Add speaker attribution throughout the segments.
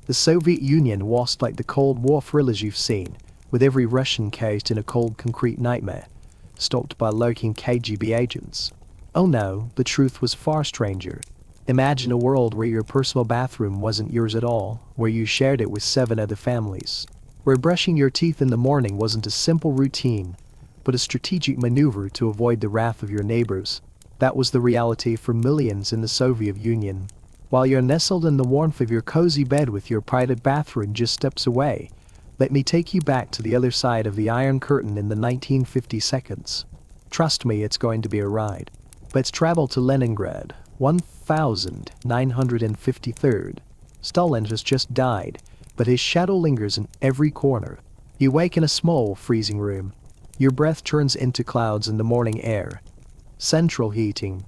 Speaker 1: The Soviet Union was like the Cold War thrillers you've seen, with every Russian cased in a cold concrete nightmare, stalked by lurking KGB agents. Oh no, the truth was far stranger. Imagine a world where your personal bathroom wasn't yours at all, where you shared it with 7 other families, where brushing your teeth in the morning wasn't a simple routine, but a strategic maneuver to avoid the wrath of your neighbors. That was the reality for millions in the Soviet Union. While you're nestled in the warmth of your cozy bed with your private bathroom just steps away, let me take you back to the other side of the Iron Curtain in the 1950 seconds. Trust me, it's going to be a ride. Let's travel to Leningrad, 1953rd. Stalin has just died, but his shadow lingers in every corner. You wake in a small, freezing room. Your breath turns into clouds in the morning air. Central heating.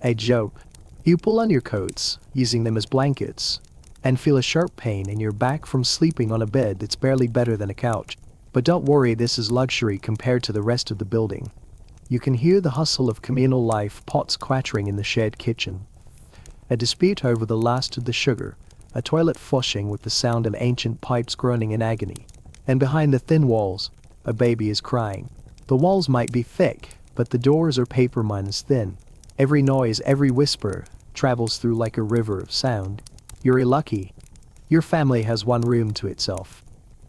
Speaker 1: A joke. You pull on your coats, using them as blankets, and feel a sharp pain in your back from sleeping on a bed that's barely better than a couch. But don't worry, this is luxury compared to the rest of the building. You can hear the hustle of communal life, pots clattering in the shared kitchen, a dispute over the last of the sugar, a toilet flushing with the sound of ancient pipes groaning in agony. And behind the thin walls, a baby is crying. The walls might be thick, but the doors are paper minus thin. Every noise, every whisper, travels through like a river of sound. You're lucky. Your family has one room to itself.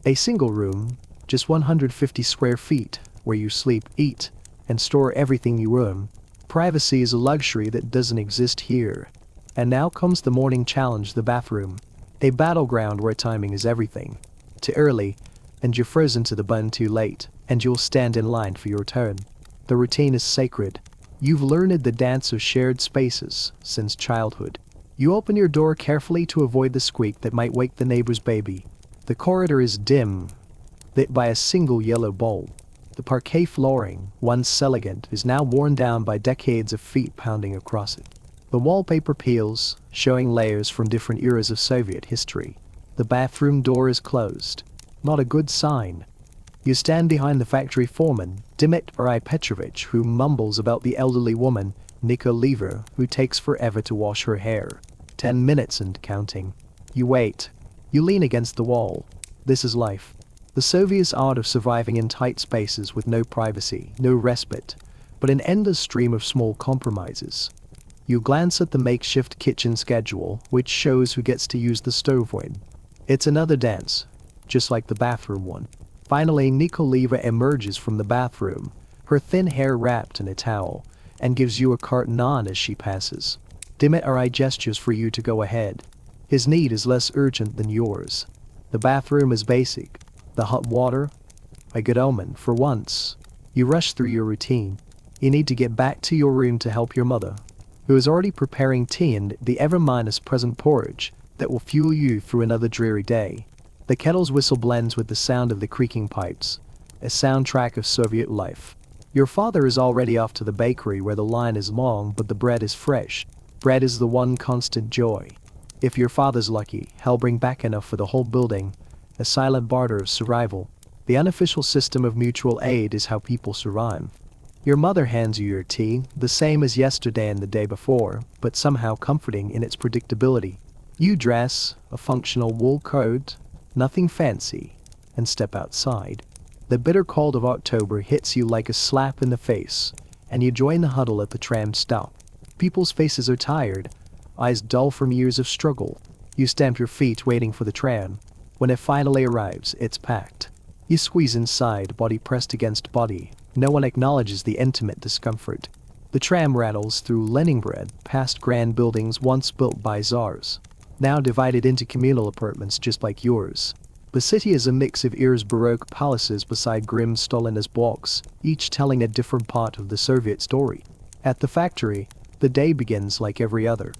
Speaker 1: A single room, just 150 square feet, where you sleep, eat, and store everything you own. Privacy is a luxury that doesn't exist here. And now comes the morning challenge, the bathroom. A battleground where timing is everything. Too early, and you're frozen to the bone too late, and you'll stand in line for your turn. The routine is sacred. You've learned the dance of shared spaces since childhood. You open your door carefully to avoid the squeak that might wake the neighbor's baby. The corridor is dim, lit by a single yellow bulb. The parquet flooring, once elegant, is now worn down by decades of feet pounding across it. The wallpaper peels, showing layers from different eras of Soviet history. The bathroom door is closed. Not a good sign. You stand behind the factory foreman, Dmitry Petrovich, who mumbles about the elderly woman, Nikoleva, who takes forever to wash her hair. 10 minutes and counting. You wait. You lean against the wall. This is life. The Soviets' art of surviving in tight spaces with no privacy, no respite, but an endless stream of small compromises. You glance at the makeshift kitchen schedule, which shows who gets to use the stove when. It's another dance, just like the bathroom one. Finally, Nikoleva emerges from the bathroom, her thin hair wrapped in a towel, and gives you a carte nod as she passes. Dmitry gestures for you to go ahead. His need is less urgent than yours. The bathroom is basic. The hot water? A good omen, for once. You rush through your routine. You need to get back to your room to help your mother, who is already preparing tea and the ever-present porridge that will fuel you through another dreary day. The kettle's whistle blends with the sound of the creaking pipes, a soundtrack of Soviet life. Your father is already off to the bakery where the line is long but the bread is fresh. Bread is the one constant joy. If your father's lucky, he'll bring back enough for the whole building, a silent barter of survival. The unofficial system of mutual aid is how people survive. Your mother hands you your tea, the same as yesterday and the day before, but somehow comforting in its predictability. You dress, a functional wool coat, nothing fancy, and step outside. The bitter cold of October hits you like a slap in the face, and you join the huddle at the tram stop. People's faces are tired, eyes dull from years of struggle. You stamp your feet waiting for the tram. When it finally arrives, it's packed. You squeeze inside, body pressed against body. No one acknowledges the intimate discomfort. The tram rattles through Leningrad, past grand buildings once built by czars, now divided into communal apartments just like yours. The city is a mix of eras Baroque palaces beside grim Stalinist blocks, each telling a different part of the Soviet story. At the factory, the day begins like every other.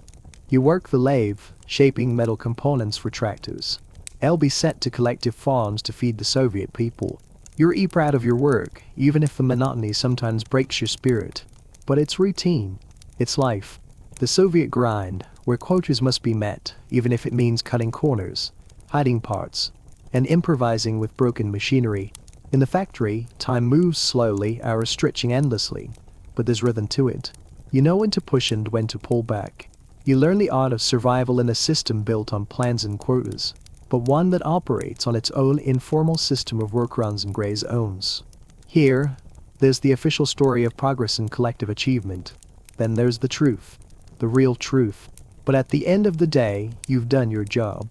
Speaker 1: You work the lathe, shaping metal components for tractors. They'll be sent to collective farms to feed the Soviet people. You're proud of your work, even if the monotony sometimes breaks your spirit. But it's routine. It's life. The Soviet grind, where quotas must be met, even if it means cutting corners, hiding parts, and improvising with broken machinery. In the factory, time moves slowly, hours stretching endlessly, but there's rhythm to it. You know when to push and when to pull back. You learn the art of survival in a system built on plans and quotas. but one that operates on its own informal system of workarounds and gray zones. Here, there's the official story of progress and collective achievement. Then there's the truth, the real truth. But at the end of the day, you've done your job.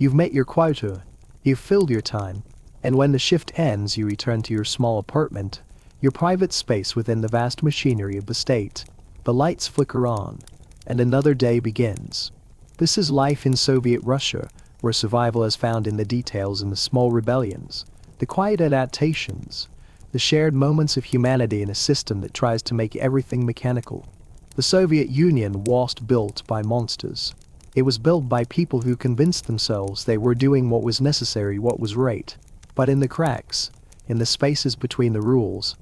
Speaker 1: You've met your quota, you've filled your time, and when the shift ends, you return to your small apartment, your private space within the vast machinery of the state. The lights flicker on, and another day begins. This is life in Soviet Russia, where survival is found in the details and the small rebellions, the quiet adaptations, the shared moments of humanity in a system that tries to make everything mechanical. The Soviet Union wasn't built by monsters. It was built by people who convinced themselves they were doing what was necessary, what was right. But in the cracks, in the spaces between the rules,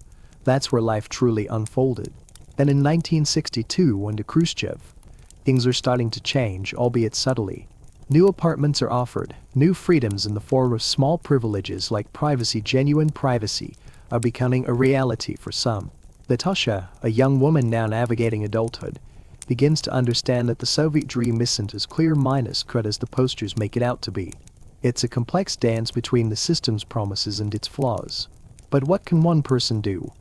Speaker 1: that's where life truly unfolded. Then in 1962, under Khrushchev, things are starting to change, albeit subtly. New apartments are offered, new freedoms in the form of small privileges like privacy, genuine privacy, are becoming a reality for some. Natasha, a young woman now navigating adulthood, begins to understand that the Soviet dream isn't as clear-cut as the posters make it out to be. It's a complex dance between the system's promises and its flaws. But what can one person do,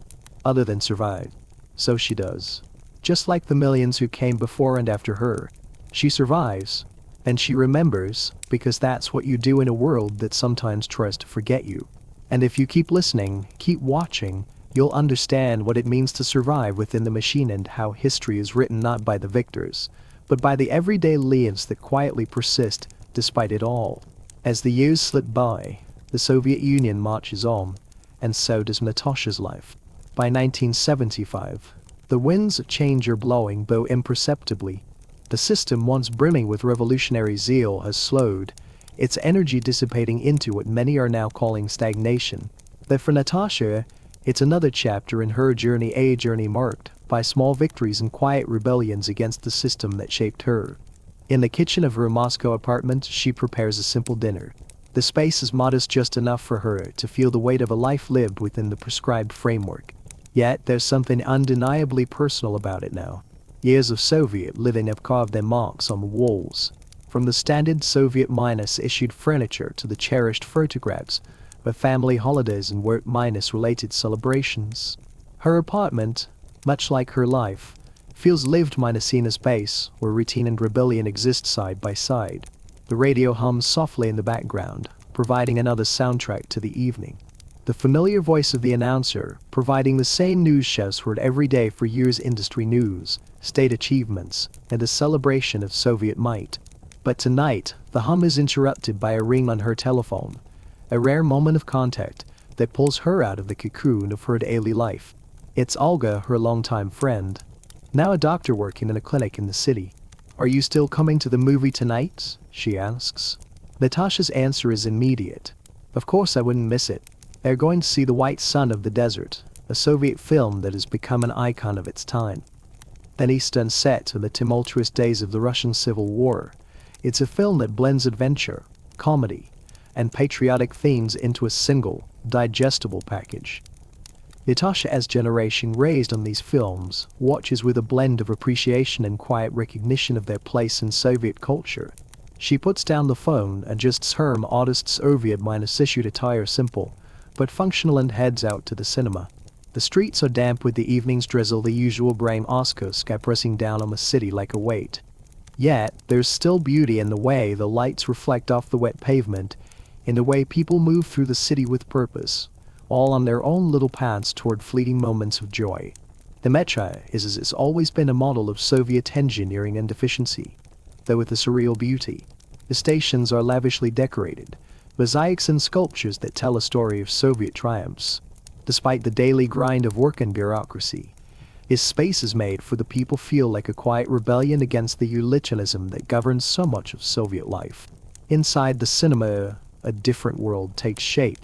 Speaker 1: other than survive? So she does. Just like the millions who came before and after her, she survives, and she remembers, because that's what you do in a world that sometimes tries to forget you. And if you keep listening, keep watching, you'll understand what it means to survive within the machine and how history is written not by the victors, but by the everyday lives that quietly persist despite it all. As the years slip by, the Soviet Union marches on, and so does Natasha's life. By 1975, the winds of change are blowing, though imperceptibly. The system, once brimming with revolutionary zeal, has slowed, its energy dissipating into what many are now calling stagnation. But for Natasha, it's another chapter in her journey, a journey marked by small victories and quiet rebellions against the system that shaped her. In the kitchen of her Moscow apartment, she prepares a simple dinner. The space is modest, just enough for her to feel the weight of a life lived within the prescribed framework. Yet there's something undeniably personal about it now. Years of Soviet living have carved their marks on the walls. From the standard Soviet-issued furniture to the cherished photographs of family holidays and work-related celebrations. Her apartment, much like her life, feels lived in a space where routine and rebellion exist side by side. The radio hums softly in the background, providing another soundtrack to the evening. The familiar voice of the announcer, providing the same news shows heard every day for years: industry news, state achievements, and a celebration of Soviet might. But tonight, the hum is interrupted by a ring on her telephone, a rare moment of contact that pulls her out of the cocoon of her daily life. It's Olga, her longtime friend, now a doctor working in a clinic in the city. "Are you still coming to the movie tonight?" she asks. Natasha's answer is immediate. "Of course I wouldn't miss it. They're going to see The White Sun of the Desert, a Soviet film that has become an icon of its time. An Eastern set in the tumultuous days of the Russian Civil War. It's a film that blends adventure, comedy, and patriotic themes into a single, digestible package." Natasha, as generation raised on these films, watches with a blend of appreciation and quiet recognition of their place in Soviet culture. She puts down the phone, adjusts her modest Soviet-issued attire, simple but functional, and heads out to the cinema. The streets are damp with the evening's drizzle, the usual gray Moscow sky pressing down on the city like a weight. Yet, there's still beauty in the way the lights reflect off the wet pavement, in the way people move through the city with purpose, all on their own little paths toward fleeting moments of joy. The metro is, as it's always been, a model of Soviet engineering and efficiency, though with a surreal beauty. The stations are lavishly decorated, mosaics and sculptures that tell a story of Soviet triumphs. Despite the daily grind of work and bureaucracy, his space is made for the people feel like a quiet rebellion against the utilitarianism that governs so much of Soviet life. Inside the cinema, a different world takes shape.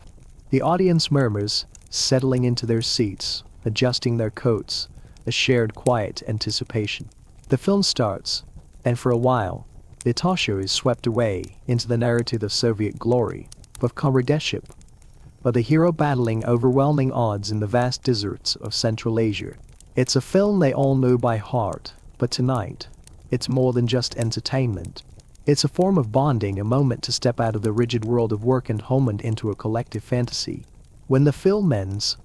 Speaker 1: The audience murmurs, settling into their seats, adjusting their coats, a shared quiet anticipation. The film starts, and for a while, Natasha is swept away into the narrative of Soviet glory, of comradeship, of the hero battling overwhelming odds in the vast deserts of Central Asia. It's a film they all know by heart, but tonight, it's more than just entertainment. It's a form of bonding, a moment to step out of the rigid world of work and home and into a collective fantasy. When the film ends,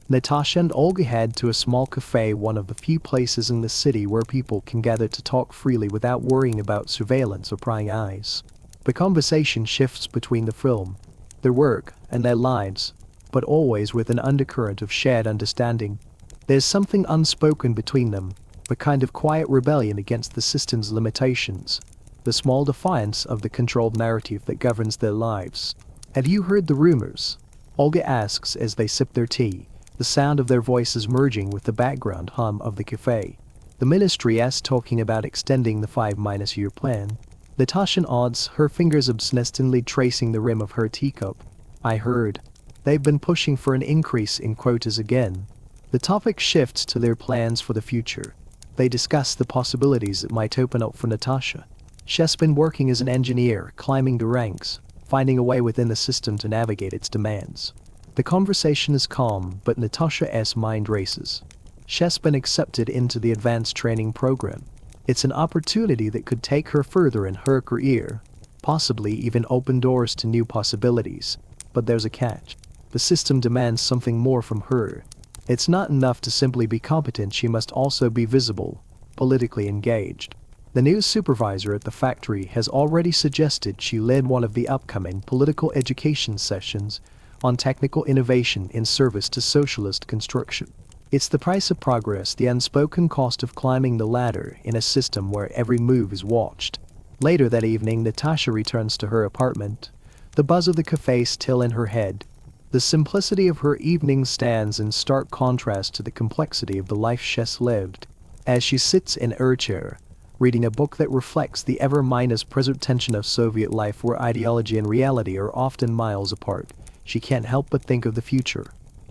Speaker 1: Natasha and Olga head to a small cafe, one of the few places in the city where people can gather to talk freely without worrying about surveillance or prying eyes. The conversation shifts between the film, their work, and their lives, but always with an undercurrent of shared understanding. There's something unspoken between them, a kind of quiet rebellion against the system's limitations, the small defiance of the controlled narrative that governs their lives. "Have you heard the rumors?" Olga asks as they sip their tea, the sound of their voices merging with the background hum of the cafe. "The ministry is talking about extending the 5-year plan." Natasha nods, her fingers obstinately tracing the rim of her teacup. "I heard. They've been pushing for an increase in quotas again." The topic shifts to their plans for the future. They discuss the possibilities that might open up for Natasha. She's been working as an engineer, climbing the ranks, finding a way within the system to navigate its demands. The conversation is calm, but Natasha's mind races. She's been accepted into the advanced training program. It's an opportunity that could take her further in her career, possibly even open doors to new possibilities. But there's a catch. The system demands something more from her. It's not enough to simply be competent, she must also be visible, politically engaged. The new supervisor at the factory has already suggested she lead one of the upcoming political education sessions on technical innovation in service to socialist construction. It's the price of progress, the unspoken cost of climbing the ladder in a system where every move is watched. Later that evening, Natasha returns to her apartment, the buzz of the cafe still in her head. The simplicity of her evening stands in stark contrast to the complexity of the life she's lived. As she sits in her chair, reading a book that reflects the ever-present tension of Soviet life where ideology and reality are often miles apart, she can't help but think of the future.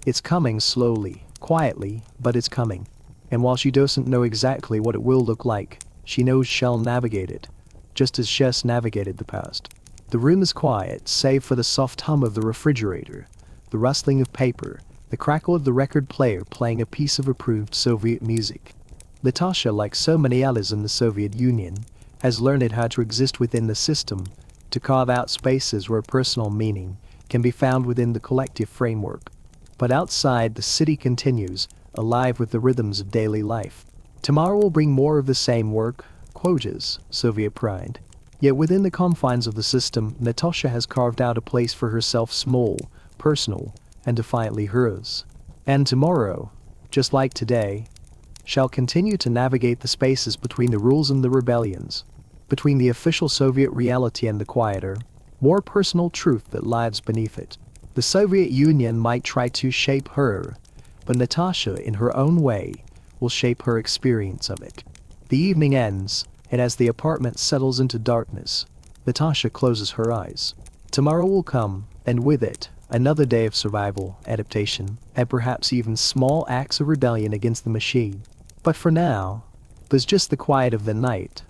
Speaker 1: It's coming slowly, quietly, but it's coming. And while she doesn't know exactly what it will look like, she knows she'll navigate it, just as she's navigated the past. The room is quiet, save for the soft hum of the refrigerator, the rustling of paper, the crackle of the record player playing a piece of approved Soviet music. Natasha, like so many others in the Soviet Union, has learned how to exist within the system, to carve out spaces where personal meaning can be found within the collective framework. But outside, the city continues, alive with the rhythms of daily life. Tomorrow will bring more of the same work, quotas, Soviet pride. Yet within the confines of the system, Natasha has carved out a place for herself, small, personal, and defiantly hers. And tomorrow, just like today, shall continue to navigate the spaces between the rules and the rebellions, between the official Soviet reality and the quieter, more personal truth that lies beneath it. The Soviet Union might try to shape her, but Natasha, in her own way, will shape her experience of it. The evening ends, and as the apartment settles into darkness, Natasha closes her eyes. Tomorrow will come, and with it, another day of survival, adaptation, and perhaps even small acts of rebellion against the machine. But for now, there's just the quiet of the night,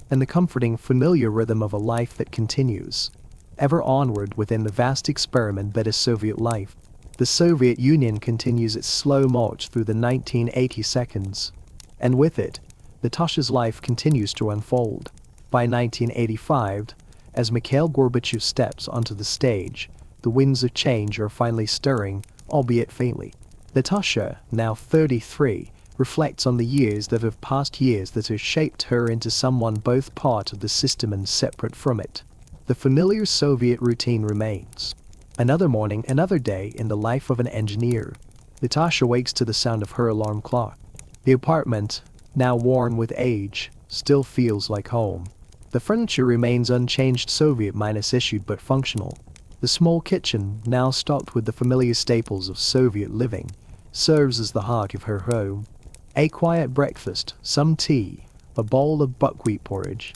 Speaker 1: and the comforting, familiar rhythm of a life that continues, ever onward within the vast experiment that is Soviet life. The Soviet Union continues its slow march through the 1980 seconds, and with it, Natasha's life continues to unfold. By 1985, as Mikhail Gorbachev steps onto the stage, the winds of change are finally stirring, albeit faintly. Natasha, now 33, reflects on the years that have passed, years that have shaped her into someone both part of the system and separate from it. The familiar Soviet routine remains. Another morning, another day in the life of an engineer. Natasha wakes to the sound of her alarm clock. The apartment, now worn with age, still feels like home. The furniture remains unchanged, Soviet-issued but functional. The small kitchen, now stocked with the familiar staples of Soviet living, serves as the heart of her home. A quiet breakfast, some tea, a bowl of buckwheat porridge,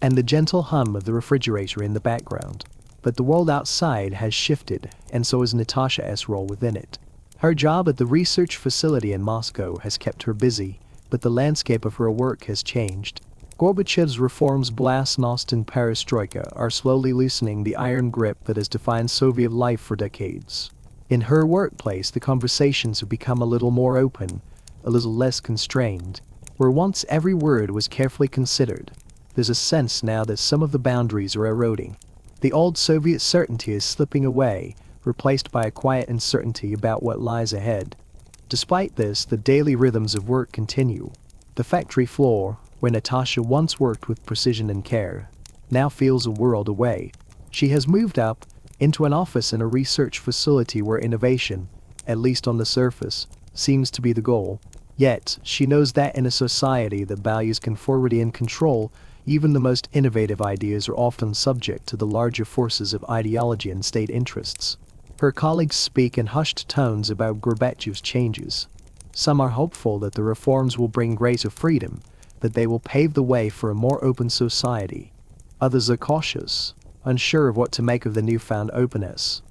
Speaker 1: and the gentle hum of the refrigerator in the background. But the world outside has shifted, and so has Natasha's role within it. Her job at the research facility in Moscow has kept her busy, but the landscape of her work has changed. Gorbachev's reforms, glasnost and perestroika are slowly loosening the iron grip that has defined Soviet life for decades. In her workplace, the conversations have become a little more open, a little less constrained. Where once every word was carefully considered, There's a sense now that some of the boundaries are eroding. The old Soviet certainty is slipping away, replaced by a quiet uncertainty about what lies ahead. Despite this, the daily rhythms of work continue. The factory floor, where Natasha once worked with precision and care, now feels a world away. She has moved up into an office in a research facility where innovation, at least on the surface, seems to be the goal. Yet, she knows that in a society that values conformity and control, even the most innovative ideas are often subject to the larger forces of ideology and state interests. Her colleagues speak in hushed tones about Gorbachev's changes. Some are hopeful that the reforms will bring greater freedom, that they will pave the way for a more open society. Others are cautious, unsure of what to make of the newfound openness,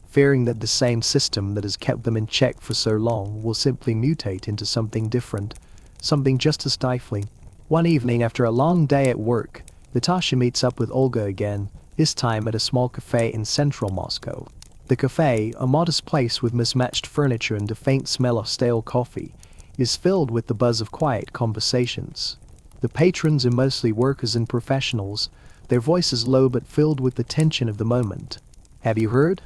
Speaker 1: fearing that the same system that has kept them in check for so long will simply mutate into something different, something just as stifling. One evening after a long day at work, Natasha meets up with Olga again, this time at a small cafe in central Moscow. The cafe, a modest place with mismatched furniture and a faint smell of stale coffee, is filled with the buzz of quiet conversations. The patrons are mostly workers and professionals, their voices low but filled with the tension of the moment. "Have you heard?"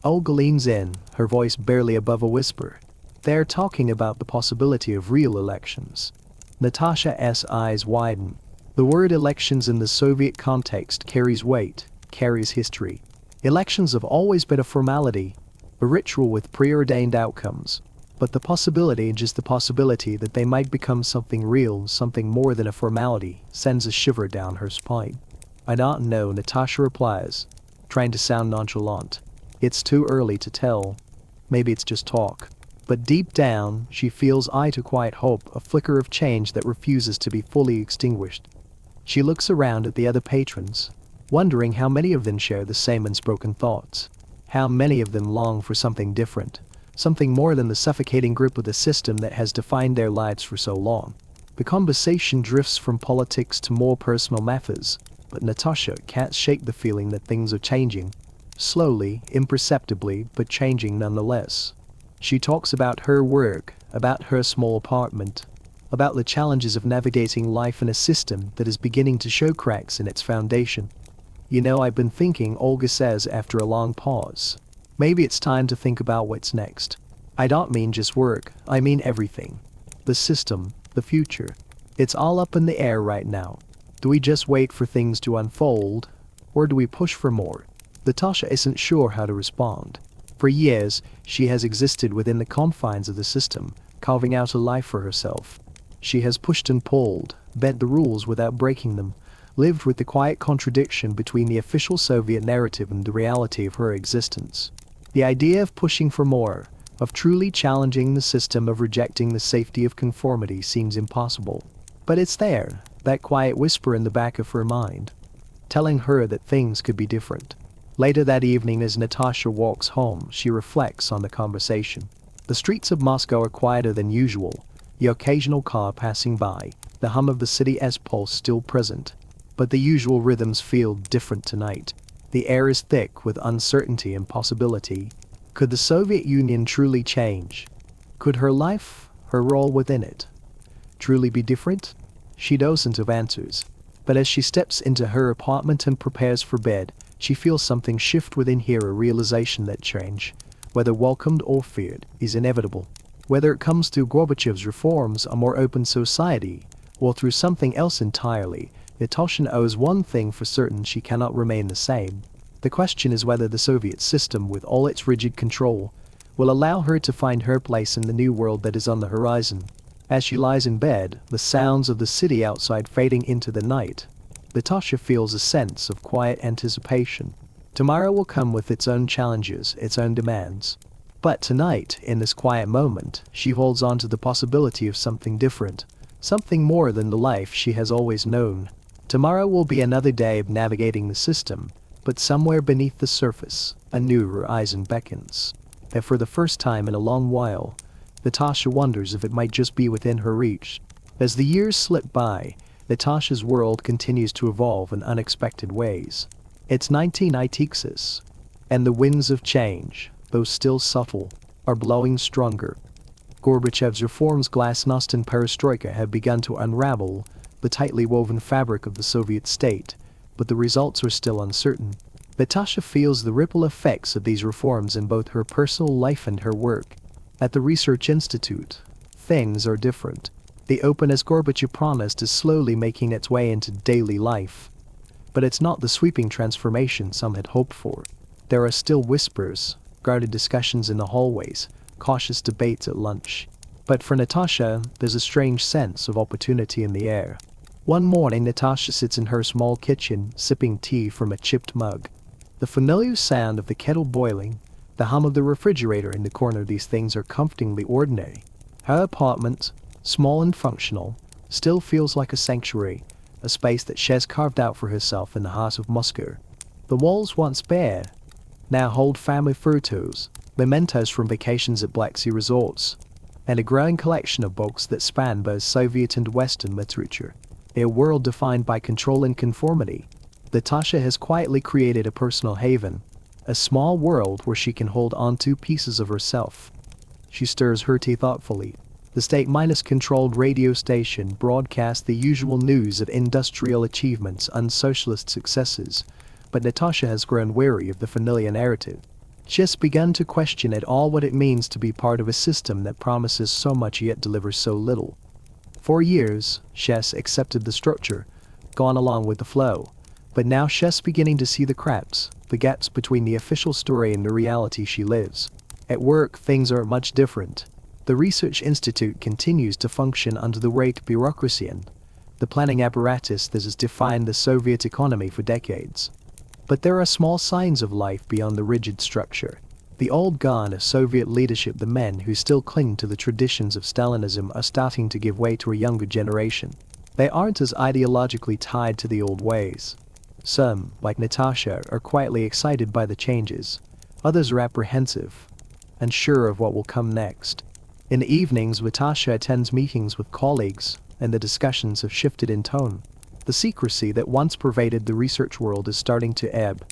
Speaker 1: Olga leans in, her voice barely above a whisper. They're talking about the possibility of real elections. Natasha's eyes widen. The word elections in the Soviet context carries weight, carries history. Elections have always been a formality, a ritual with preordained outcomes. But the possibility, just the possibility that they might become something real, something more than a formality, sends a shiver down her spine. "I don't know," Natasha replies, trying to sound nonchalant. "It's too early to tell. Maybe it's just talk." But deep down, she feels a quiet hope, a flicker of change that refuses to be fully extinguished. She looks around at the other patrons, wondering how many of them share the same unspoken thoughts. How many of them long for something different, something more than the suffocating grip of the system that has defined their lives for so long. The conversation drifts from politics to more personal matters, but Natasha can't shake the feeling that things are changing. Slowly, imperceptibly, but changing nonetheless. She talks about her work, about her small apartment, about the challenges of navigating life in a system that is beginning to show cracks in its foundation. "You know, I've been thinking," Olga says after a long pause. "Maybe it's time to think about what's next. I don't mean just work, I mean everything. The system, the future. It's all up in the air right now. Do we just wait for things to unfold, or do we push for more?" Natasha isn't sure how to respond. For years, she has existed within the confines of the system, carving out a life for herself. She has pushed and pulled, bent the rules without breaking them, lived with the quiet contradiction between the official Soviet narrative and the reality of her existence. The idea of pushing for more, of truly challenging the system, of rejecting the safety of conformity seems impossible. But it's there, that quiet whisper in the back of her mind, telling her that things could be different. Later that evening, as Natasha walks home, she reflects on the conversation. The streets of Moscow are quieter than usual, the occasional car passing by, the hum of the city's pulse still present. But the usual rhythms feel different tonight. The air is thick with uncertainty and possibility. Could the Soviet Union truly change? Could her life, her role within it, truly be different? She doesn't have answers. But as she steps into her apartment and prepares for bed, she feels something shift within her, a realization that change, whether welcomed or feared, is inevitable. Whether it comes through Gorbachev's reforms, a more open society, or through something else entirely, Natasha knows one thing for certain: she cannot remain the same. The question is whether the Soviet system, with all its rigid control, will allow her to find her place in the new world that is on the horizon. As she lies in bed, the sounds of the city outside fading into the night, Natasha feels a sense of quiet anticipation. Tomorrow will come with its own challenges, its own demands. But tonight, in this quiet moment, she holds on to the possibility of something different, something more than the life she has always known. Tomorrow will be another day of navigating the system, but somewhere beneath the surface, a new horizon beckons. And for the first time in a long while, Natasha wonders if it might just be within her reach. As the years slip by, Natasha's world continues to evolve in unexpected ways. It's 1996, and the winds of change, though still subtle, are blowing stronger. Gorbachev's reforms, glasnost and perestroika have begun to unravel, the tightly woven fabric of the Soviet state, but the results are still uncertain. Natasha feels the ripple effects of these reforms in both her personal life and her work. At the Research Institute, things are different. The openness Gorbachev promised is slowly making its way into daily life. But it's not the sweeping transformation some had hoped for. There are still whispers, guarded discussions in the hallways, cautious debates at lunch. But for Natasha, there's a strange sense of opportunity in the air. One morning, Natasha sits in her small kitchen, sipping tea from a chipped mug. The familiar sound of the kettle boiling, the hum of the refrigerator in the corner, these things are comfortingly ordinary. Her apartment, small and functional, still feels like a sanctuary, a space that she has carved out for herself in the heart of Moscow. The walls, once bare, now hold family photos, mementos from vacations at Black Sea resorts, and a growing collection of books that span both Soviet and Western literature. In a world defined by control and conformity, Natasha has quietly created a personal haven, a small world where she can hold on to pieces of herself. She stirs her tea thoughtfully. The state-controlled radio station broadcasts the usual news of industrial achievements and socialist successes, but Natasha has grown weary of the familiar narrative. She has begun to question at all what it means to be part of a system that promises so much yet delivers so little. For years, she has accepted the structure, gone along with the flow, but now she's beginning to see the cracks, the gaps between the official story and the reality she lives. At work, things are much different. The Research Institute continues to function under the weight bureaucracy and the planning apparatus that has defined the Soviet economy for decades. But there are small signs of life beyond the rigid structure. The old guard of Soviet leadership, the men who still cling to the traditions of Stalinism, are starting to give way to a younger generation. They aren't as ideologically tied to the old ways. Some, like Natasha, are quietly excited by the changes. Others are apprehensive, unsure of what will come next. In the evenings, Natasha attends meetings with colleagues, and the discussions have shifted in tone. The secrecy that once pervaded the research world is starting to ebb.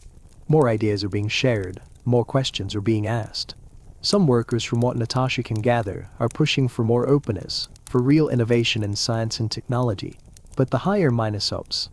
Speaker 1: More ideas are being shared, more questions are being asked. Some workers, from what Natasha can gather, are pushing for more openness, for real innovation in science and technology. But the higher-ups,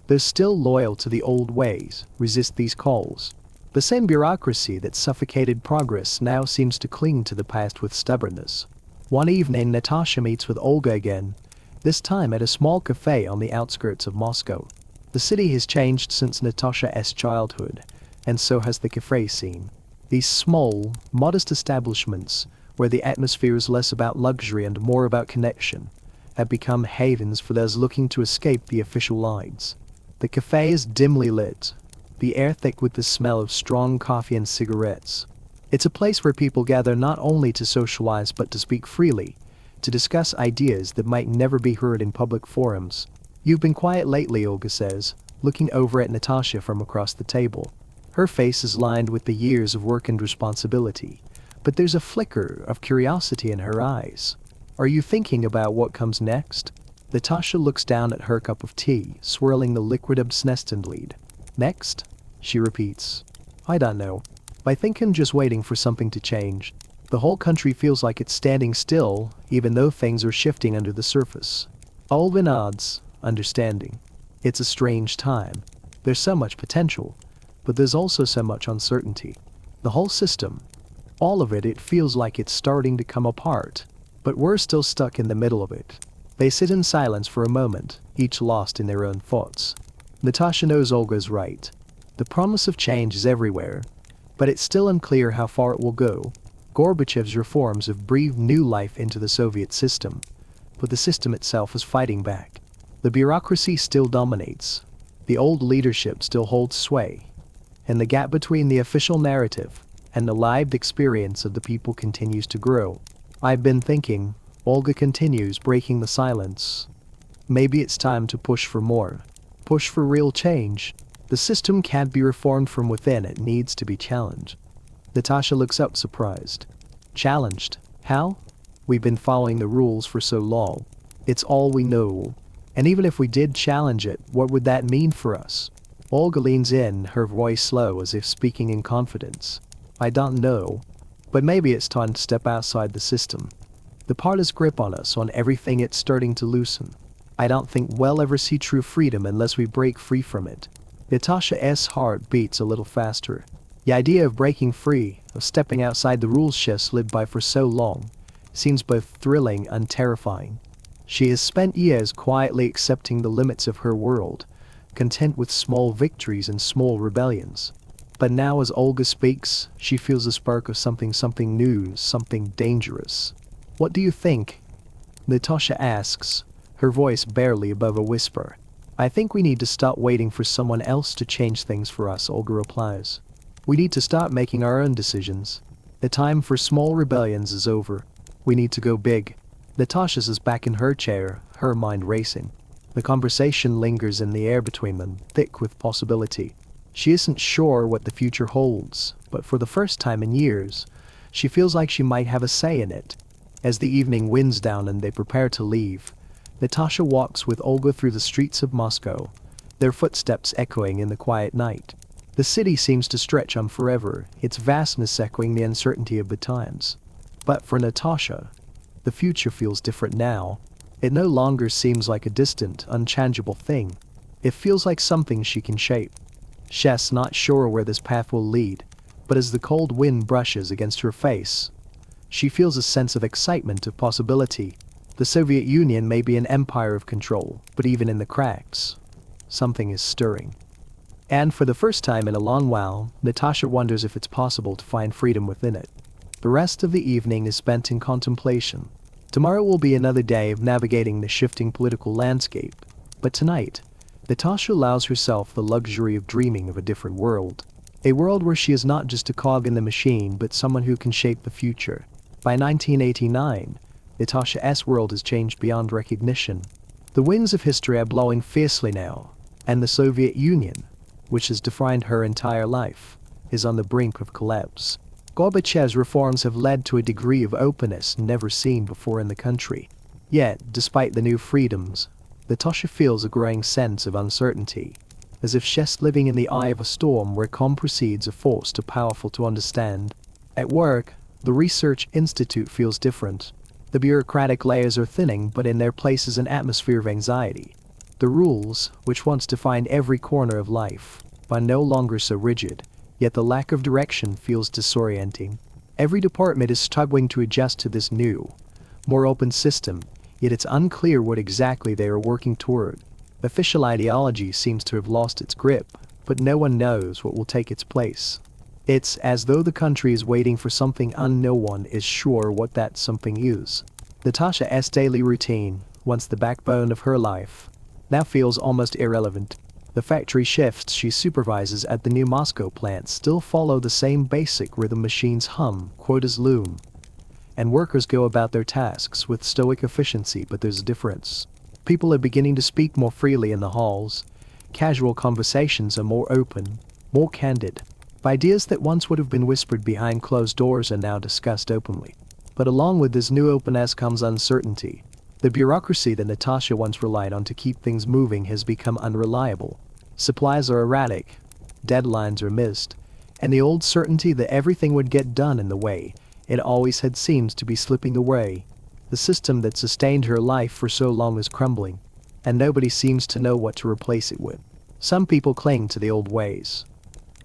Speaker 1: they're still loyal to the old ways, resist these calls. The same bureaucracy that suffocated progress now seems to cling to the past with stubbornness. One evening, Natasha meets with Olga again, this time at a small cafe on the outskirts of Moscow. The city has changed since Natasha's childhood, and so has the cafe scene. These small, modest establishments, where the atmosphere is less about luxury and more about connection, have become havens for those looking to escape the official lines. The cafe is dimly lit, the air thick with the smell of strong coffee and cigarettes. It's a place where people gather not only to socialize but to speak freely, to discuss ideas that might never be heard in public forums. "You've been quiet lately," Olga says, looking over at Natasha from across the table. Her face is lined with the years of work and responsibility, but there's a flicker of curiosity in her eyes. "Are you thinking about what comes next?" Natasha looks down at her cup of tea, swirling the liquid obstinately. "Next?" she repeats. "I don't know. I think I'm just waiting for something to change. The whole country feels like it's standing still, even though things are shifting under the surface." Olga nods, understanding. It's a strange time. There's so much potential, but there's also so much uncertainty. The whole system, all of it, it feels like it's starting to come apart, but we're still stuck in the middle of it. They sit in silence for a moment, each lost in their own thoughts. Natasha knows Olga's right. The promise of change is everywhere, but it's still unclear how far it will go. Gorbachev's reforms have breathed new life into the Soviet system, but the system itself is fighting back. The bureaucracy still dominates. The old leadership still holds sway, and the gap between the official narrative and the lived experience of the people continues to grow. "I've been thinking," Olga continues, breaking the silence. "Maybe it's time to push for more. Push for real change. The system can't be reformed from within, it needs to be challenged." Natasha looks up, surprised. "Challenged? How? We've been following the rules for so long. It's all we know. And even if we did challenge it, what would that mean for us?" Olga leans in, her voice slow as if speaking in confidence. "I don't know. But maybe it's time to step outside the system. The party's grip on us, on everything, it's starting to loosen. I don't think we'll ever see true freedom unless we break free from it. Natasha's heart beats a little faster. The idea of breaking free, of stepping outside the rules she's lived by for so long, seems both thrilling and terrifying. She has spent years quietly accepting the limits of her world, content with small victories and small rebellions. But now as Olga speaks, she feels a spark of something new, something dangerous. What do you think? Natasha asks, her voice barely above a whisper. I think we need to stop waiting for someone else to change things for us, Olga replies. We need to start making our own decisions. The time for small rebellions is over. We need to go big. Natasha is back in her chair, her mind racing. The conversation lingers in the air between them, thick with possibility. She isn't sure what the future holds, but for the first time in years, she feels like she might have a say in it. As the evening winds down and they prepare to leave, Natasha walks with Olga through the streets of Moscow, their footsteps echoing in the quiet night. The city seems to stretch on forever, its vastness echoing the uncertainty of the times. But for Natasha, the future feels different now. It no longer seems like a distant, unchangeable thing. It feels like something she can shape. She's not sure where this path will lead, but as the cold wind brushes against her face, she feels a sense of excitement, of possibility. The Soviet Union may be an empire of control, but even in the cracks, something is stirring. And for the first time in a long while, Natasha wonders if it's possible to find freedom within it. The rest of the evening is spent in contemplation. Tomorrow will be another day of navigating the shifting political landscape, but tonight, Natasha allows herself the luxury of dreaming of a different world. A world where she is not just a cog in the machine, but someone who can shape the future. By 1989, Natasha's world has changed beyond recognition. The winds of history are blowing fiercely now, and the Soviet Union, which has defined her entire life, is on the brink of collapse. Gorbachev's reforms have led to a degree of openness never seen before in the country. Yet, despite the new freedoms, Natasha feels a growing sense of uncertainty, as if she's living in the eye of a storm where calm precedes a force too powerful to understand. At work, the research institute feels different. The bureaucratic layers are thinning, but in their place is an atmosphere of anxiety. The rules, which once defined every corner of life, are no longer so rigid, yet the lack of direction feels disorienting. Every department is struggling to adjust to this new, more open system, yet it's unclear what exactly they are working toward. Official ideology seems to have lost its grip, but no one knows what will take its place. It's as though the country is waiting for something and no one is sure what that something is. Natasha's daily routine, once the backbone of her life, now feels almost irrelevant. The factory shifts she supervises at the new Moscow plant still follow the same basic rhythm. Machines hum, quotas loom, and workers go about their tasks with stoic efficiency, but there's a difference. People are beginning to speak more freely in the halls. Casual conversations are more open, more candid. Ideas that once would have been whispered behind closed doors are now discussed openly. But along with this new openness comes uncertainty. The bureaucracy that Natasha once relied on to keep things moving has become unreliable. Supplies are erratic, deadlines are missed, and the old certainty that everything would get done in the way it always had seems to be slipping away. The system that sustained her life for so long is crumbling, and nobody seems to know what to replace it with. Some people cling to the old ways,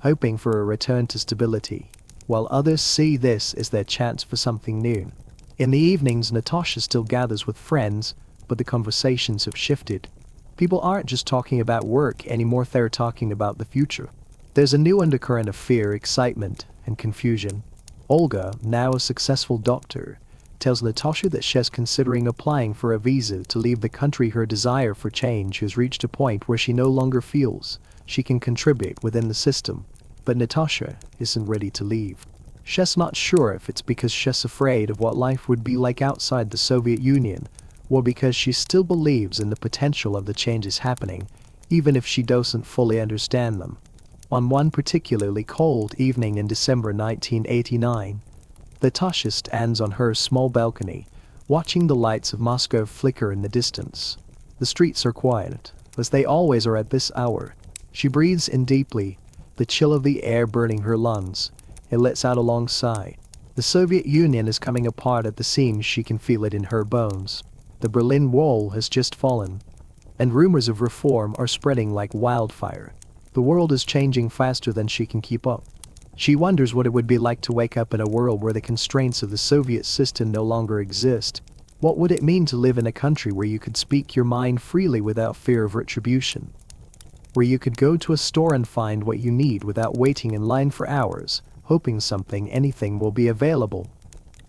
Speaker 1: hoping for a return to stability, while others see this as their chance for something new. In the evenings, Natasha still gathers with friends, but the conversations have shifted. People aren't just talking about work anymore, they're talking about the future. There's a new undercurrent of fear, excitement, and confusion. Olga, now a successful doctor, tells Natasha that she's considering applying for a visa to leave the country. Her desire for change has reached a point where she no longer feels she can contribute within the system. But Natasha isn't ready to leave. She's not sure if it's because she's afraid of what life would be like outside the Soviet Union, or because she still believes in the potential of the changes happening, even if she doesn't fully understand them. On one particularly cold evening in December 1989, Natasha stands on her small balcony, watching the lights of Moscow flicker in the distance. The streets are quiet, as they always are at this hour. She breathes in deeply, the chill of the air burning her lungs. It lets out a long sigh. The Soviet Union is coming apart at the seams. She can feel it in her bones. The Berlin Wall has just fallen. and rumors of reform are spreading like wildfire. The world is changing faster than she can keep up. She wonders what it would be like to wake up in a world where the constraints of the Soviet system no longer exist. What would it mean to live in a country where you could speak your mind freely without fear of retribution? Where you could go to a store and find what you need without waiting in line for hours, hoping anything will be available?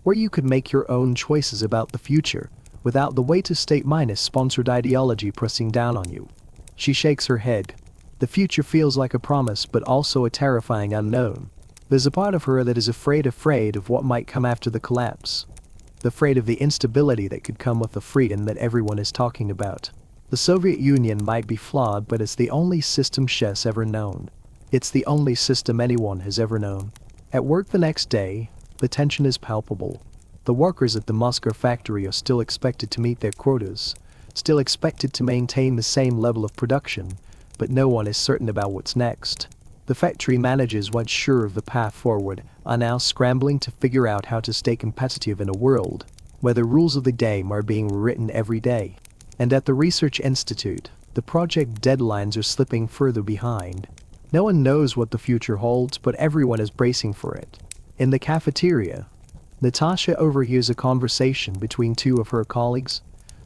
Speaker 1: Where you could make your own choices about the future, without the weight of state-sponsored ideology pressing down on you? She shakes her head. The future feels like a promise but also a terrifying unknown. There's a part of her that is afraid of what might come after the collapse. Afraid of the instability that could come with the freedom that everyone is talking about. The Soviet Union might be flawed, but it's the only system she's ever known. It's the only system anyone has ever known. At work the next day, the tension is palpable. The workers at the Moscow factory are still expected to meet their quotas, still expected to maintain the same level of production, but no one is certain about what's next. The factory managers, once sure of the path forward, are now scrambling to figure out how to stay competitive in a world where the rules of the game are being rewritten every day. And at the Research Institute, the project deadlines are slipping further behind. No one knows what the future holds, but everyone is bracing for it. In the cafeteria, Natasha overhears a conversation between two of her colleagues,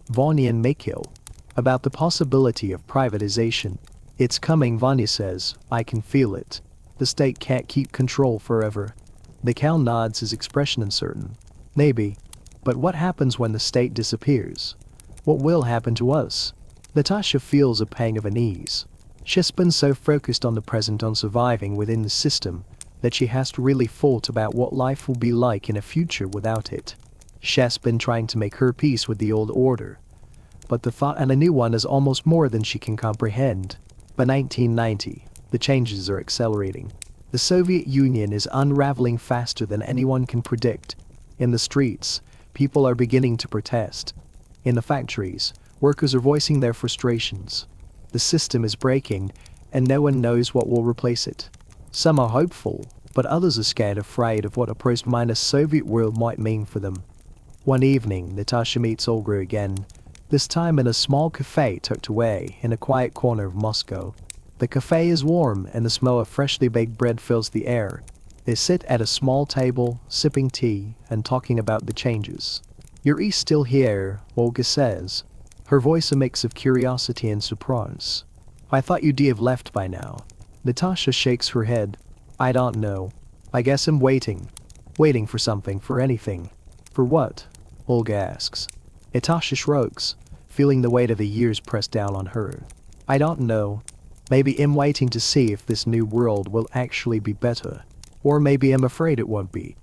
Speaker 1: Vanya and Mikhail, about the possibility of privatization. It's coming, Vanya says. I can feel it. The state can't keep control forever. Mikhail nods, his expression uncertain. Maybe. But what happens when the state disappears? What will happen to us? Natasha feels a pang of unease. She's been so focused on the present, on surviving within the system, that she has really thought about what life will be like in a future without it. She's been trying to make her peace with the old order. But the thought and a new one is almost more than she can comprehend. By 1990, the changes are accelerating. The Soviet Union is unraveling faster than anyone can predict. In the streets, people are beginning to protest. In the factories, workers are voicing their frustrations. The system is breaking, and no one knows what will replace it. Some are hopeful, but others are scared, afraid of what a post-Soviet world might mean for them. One evening, Natasha meets Olga again, this time in a small cafe tucked away in a quiet corner of Moscow. The cafe is warm and the smell of freshly baked bread fills the air. They sit at a small table, sipping tea and talking about the changes. "You're still here," Olga says, her voice a mix of curiosity and surprise. "I thought you'd have left by now." Natasha shakes her head. "I don't know. I guess I'm waiting. Waiting for something, for anything." "For what?" Olga asks. Natasha shrugs, feeling the weight of the years pressed down on her. "I don't know. Maybe I'm waiting to see if this new world will actually be better. Or maybe I'm afraid it won't be."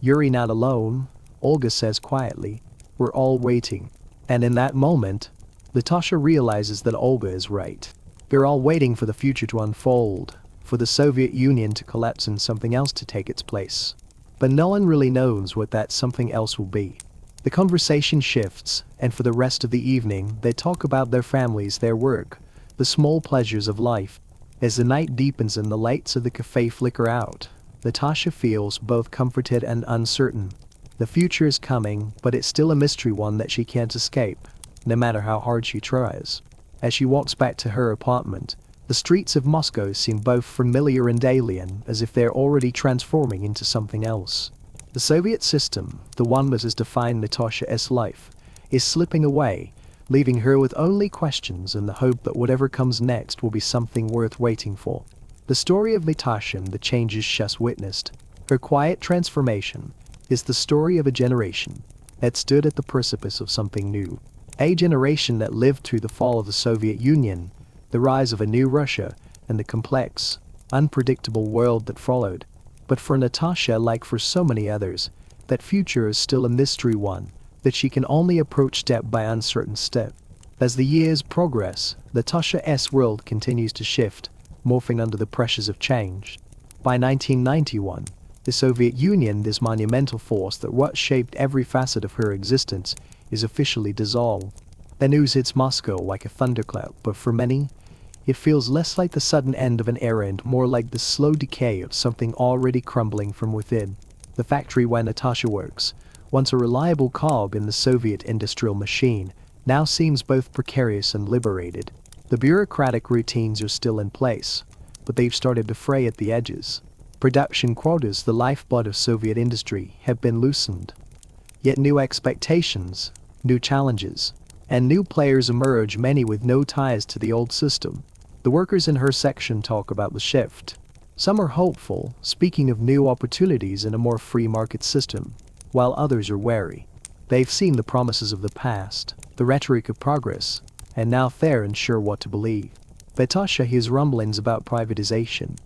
Speaker 1: "You're not alone," Olga says quietly. "We're all waiting." And in that moment, Natasha realizes that Olga is right. They're all waiting for the future to unfold, for the Soviet Union to collapse and something else to take its place. But no one really knows what that something else will be. The conversation shifts, and for the rest of the evening, they talk about their families, their work, the small pleasures of life. As the night deepens and the lights of the cafe flicker out, Natasha feels both comforted and uncertain. The future is coming, but it's still a mystery, one that she can't escape, no matter how hard she tries. As she walks back to her apartment, the streets of Moscow seem both familiar and alien, as if they're already transforming into something else. The Soviet system, the one that has defined Natasha's life, is slipping away, leaving her with only questions and the hope that whatever comes next will be something worth waiting for. The story of Natasha and the changes she's witnessed, her quiet transformation, is the story of a generation that stood at the precipice of something new. A generation that lived through the fall of the Soviet Union, the rise of a new Russia, and the complex, unpredictable world that followed. But for Natasha, like for so many others, that future is still a mystery, one that she can only approach step by uncertain step. As the years progress, Natasha's world continues to shift, morphing under the pressures of change. By 1991, the Soviet Union, this monumental force that what shaped every facet of her existence, is officially dissolved. The news hits Moscow like a thunderclap, but for many, it feels less like the sudden end of an era and more like the slow decay of something already crumbling from within. The factory where Natasha works, once a reliable cog in the Soviet industrial machine, now seems both precarious and liberated. The bureaucratic routines are still in place, but they've started to fray at the edges. Production quotas, the lifeblood of Soviet industry, have been loosened. Yet new expectations, new challenges, and new players emerge, many with no ties to the old system. The workers in her section talk about the shift. Some are hopeful, speaking of new opportunities in a more free market system, while others are wary. They've seen the promises of the past, the rhetoric of progress, and now they're unsure what to believe. Natasha hears rumblings about privatization,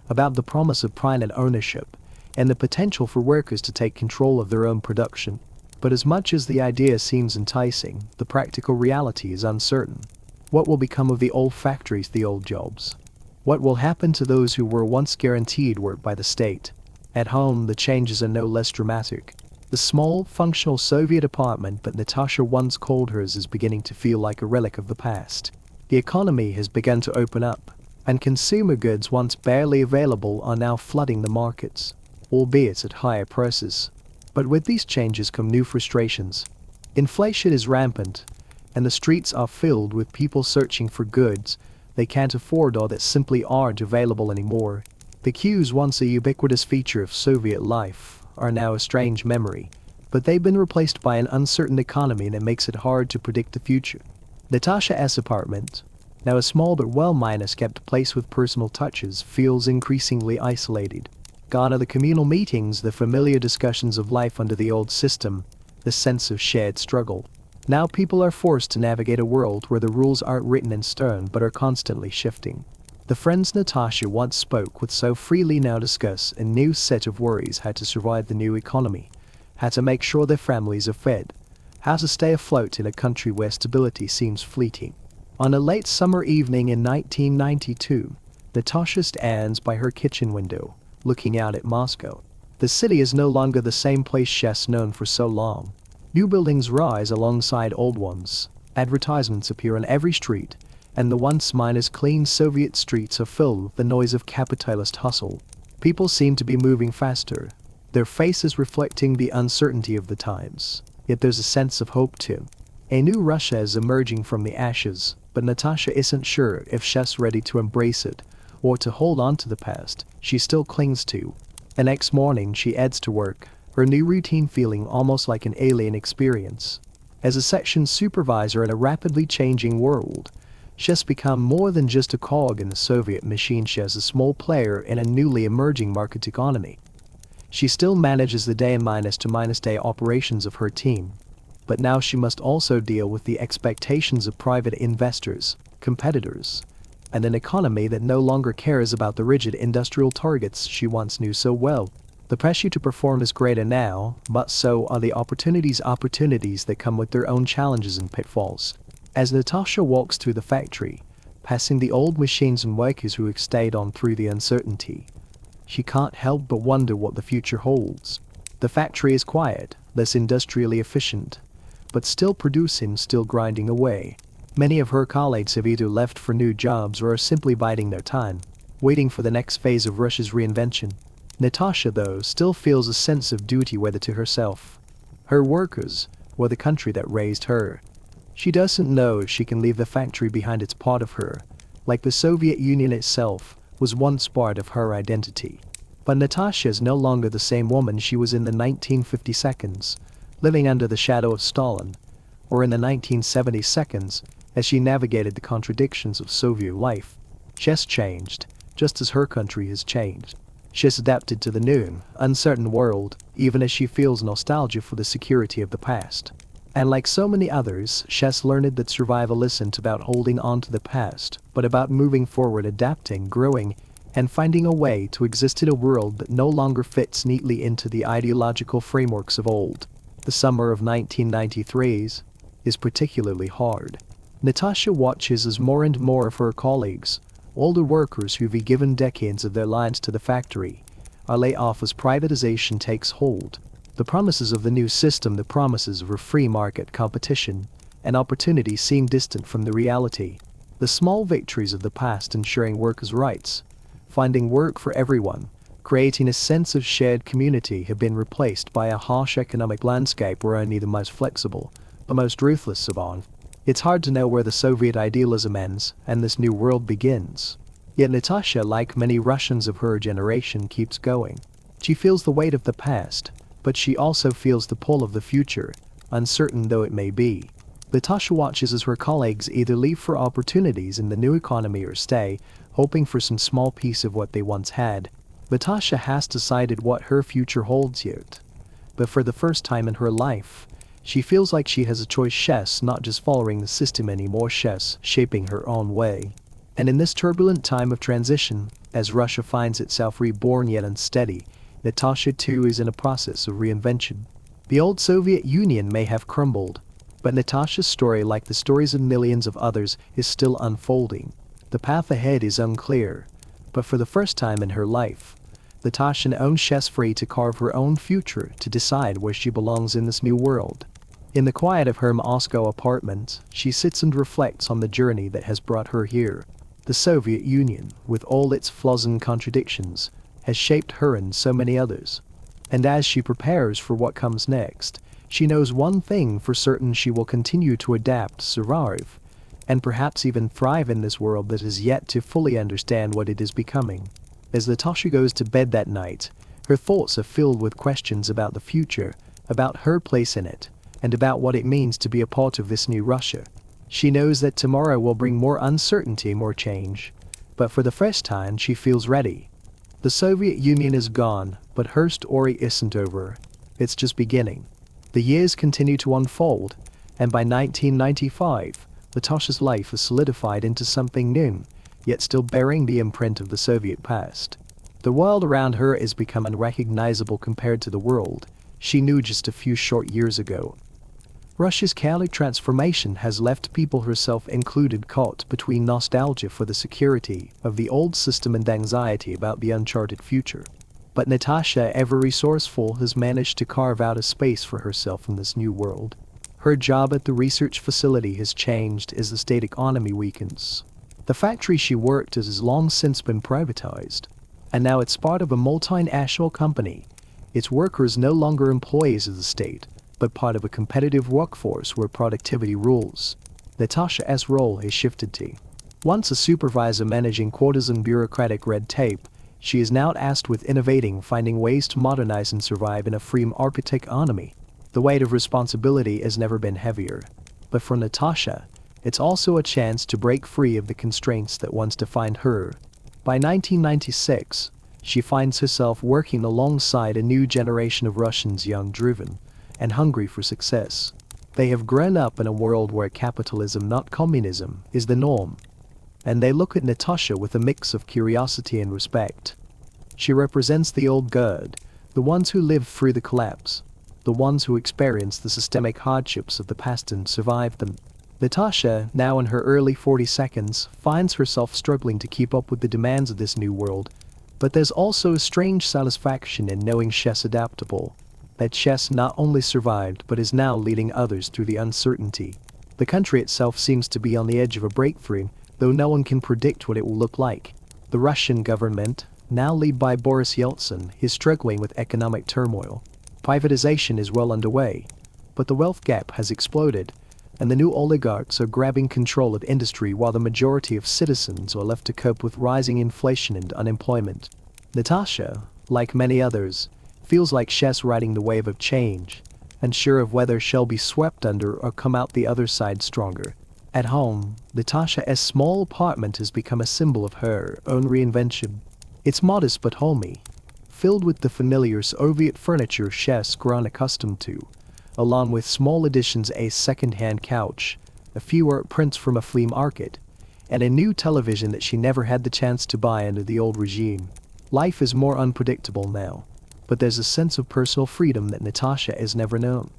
Speaker 1: about the promise of private ownership, and the potential for workers to take control of their own production. But as much as the idea seems enticing, the practical reality is uncertain. What will become of the old factories, the old jobs? What will happen to those who were once guaranteed work by the state? At home, the changes are no less dramatic. The small, functional Soviet apartment that Natasha once called hers is beginning to feel like a relic of the past. The economy has begun to open up, and consumer goods once barely available are now flooding the markets, albeit at higher prices. But with these changes come new frustrations. Inflation is rampant, and the streets are filled with people searching for goods they can't afford or that simply aren't available anymore. The queues, once a ubiquitous feature of Soviet life, are now a strange memory, but they've been replaced by an uncertain economy that makes it hard to predict the future. Natasha's apartment, now a small but well-kept place with personal touches, feels increasingly isolated. Gone are the communal meetings, the familiar discussions of life under the old system, the sense of shared struggle. Now people are forced to navigate a world where the rules aren't written in stone but are constantly shifting. The friends Natasha once spoke with so freely now discuss a new set of worries: how to survive the new economy, how to make sure their families are fed, how to stay afloat in a country where stability seems fleeting. On a late summer evening in 1992, Natasha stands by her kitchen window, looking out at Moscow. The city is no longer the same place she's known for so long. New buildings rise alongside old ones, advertisements appear on every street, and the once clean Soviet streets are filled with the noise of capitalist hustle. People seem to be moving faster, their faces reflecting the uncertainty of the times. Yet there's a sense of hope too. A new Russia is emerging from the ashes, but Natasha isn't sure if she's ready to embrace it, or to hold on to the past she still clings to. The next morning she heads to work, her new routine feeling almost like an alien experience. As a section supervisor in a rapidly changing world, she's become more than just a cog in the Soviet machine. She's a small player in a newly emerging market economy. She still manages the day-to-day operations of her team, but now she must also deal with the expectations of private investors, competitors, and an economy that no longer cares about the rigid industrial targets she once knew so well. The pressure to perform is greater now, but so are the opportunities that come with their own challenges and pitfalls. As Natasha walks through the factory, passing the old machines and workers who have stayed on through the uncertainty, she can't help but wonder what the future holds. The factory is quiet, less industrially efficient, but still producing, still grinding away. Many of her colleagues have either left for new jobs or are simply biding their time, waiting for the next phase of Russia's reinvention. Natasha, though, still feels a sense of duty, whether to herself, her workers, or the country that raised her. She doesn't know if she can leave the factory behind. It's part of her, like the Soviet Union itself was once part of her identity. But Natasha is no longer the same woman she was in the 1950s, living under the shadow of Stalin, or in the 1970s, as she navigated the contradictions of Soviet life. She's changed, just as her country has changed. She's adapted to the new, uncertain world, even as she feels nostalgia for the security of the past. And like so many others, she's learned that survival isn't about holding on to the past, but about moving forward, adapting, growing, and finding a way to exist in a world that no longer fits neatly into the ideological frameworks of old. The summer of 1993 is particularly hard. Natasha watches as more and more of her colleagues, older workers who've given decades of their lives to the factory, are laid off as privatization takes hold. The promises of the new system, the promises of a free market, competition, and opportunity seem distant from the reality. The small victories of the past, ensuring workers' rights, finding work for everyone, creating a sense of shared community, have been replaced by a harsh economic landscape where only the most flexible, the most ruthless survive. It's hard to know where the Soviet idealism ends and this new world begins. Yet Natasha, like many Russians of her generation, keeps going. She feels the weight of the past, but she also feels the pull of the future, uncertain though it may be. Natasha watches as her colleagues either leave for opportunities in the new economy or stay, hoping for some small piece of what they once had. Natasha has decided what her future holds yet. But for the first time in her life, she feels like she has a choice. She's not just following the system anymore, she's shaping her own way. And in this turbulent time of transition, as Russia finds itself reborn yet unsteady, Natasha too is in a process of reinvention. The old Soviet Union may have crumbled, but Natasha's story, like the stories of millions of others, is still unfolding. The path ahead is unclear, but for the first time in her life, Natasha owns she's free to carve her own future, to decide where she belongs in this new world. In the quiet of her Moscow apartment, she sits and reflects on the journey that has brought her here. The Soviet Union, with all its flaws and contradictions, has shaped her and so many others. And as she prepares for what comes next, she knows one thing for certain: she will continue to adapt, survive, and perhaps even thrive in this world that is yet to fully understand what it is becoming. As Natasha goes to bed that night, her thoughts are filled with questions about the future, about her place in it, and about what it means to be a part of this new Russia. She knows that tomorrow will bring more uncertainty, more change, but for the first time she feels ready. The Soviet Union is gone, but her story isn't over. It's just beginning. The years continue to unfold, and by 1995, Natasha's life is solidified into something new, yet still bearing the imprint of the Soviet past. The world around her is become unrecognizable compared to the world she knew just a few short years ago. Russia's chaotic transformation has left people, herself included, caught between nostalgia for the security of the old system and anxiety about the uncharted future. But Natasha, ever resourceful, has managed to carve out a space for herself in this new world. Her job at the research facility has changed as the state economy weakens. The factory she worked at has long since been privatized, and now it's part of a multinational company. Its workers no longer employees of the state, but part of a competitive workforce where productivity rules. Natasha's role has shifted to, once a supervisor managing quotas and bureaucratic red tape, she is now tasked with innovating, finding ways to modernize and survive in a free market economy. The weight of responsibility has never been heavier. But for Natasha, it's also a chance to break free of the constraints that once defined her. By 1996, she finds herself working alongside a new generation of Russians, young, driven, and hungry for success. They have grown up in a world where capitalism, not communism, is the norm. And they look at Natasha with a mix of curiosity and respect. She represents the old guard, the ones who lived through the collapse, the ones who experienced the systemic hardships of the past and survived them. Natasha, now in her early 40s, finds herself struggling to keep up with the demands of this new world, but there's also a strange satisfaction in knowing she's adaptable, that she's not only survived but is now leading others through the uncertainty. The country itself seems to be on the edge of a breakthrough, though no one can predict what it will look like. The Russian government, now led by Boris Yeltsin, is struggling with economic turmoil. Privatization is well underway, but the wealth gap has exploded, and the new oligarchs are grabbing control of industry while the majority of citizens are left to cope with rising inflation and unemployment. Natasha, like many others, feels like she's riding the wave of change, unsure of whether she'll be swept under or come out the other side stronger. At home, Natasha's small apartment has become a symbol of her own reinvention. It's modest but homey, filled with the familiar Soviet furniture she's grown accustomed to, along with small additions: a second-hand couch, a few art prints from a flea market, and a new television that she never had the chance to buy under the old regime. Life is more unpredictable now, but there's a sense of personal freedom that Natasha has never known.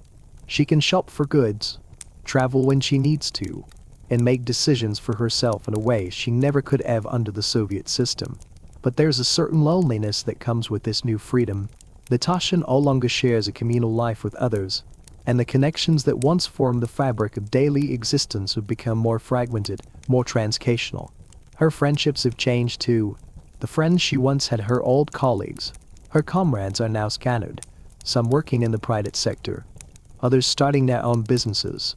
Speaker 1: She can shop for goods, travel when she needs to, and make decisions for herself in a way she never could have under the Soviet system. But there's a certain loneliness that comes with this new freedom. Natasha no longer shares a communal life with others, and the connections that once formed the fabric of daily existence have become more fragmented, more transactional. Her friendships have changed too. The friends she once had, her old colleagues, her comrades, are now scattered, some working in the private sector, others starting their own businesses.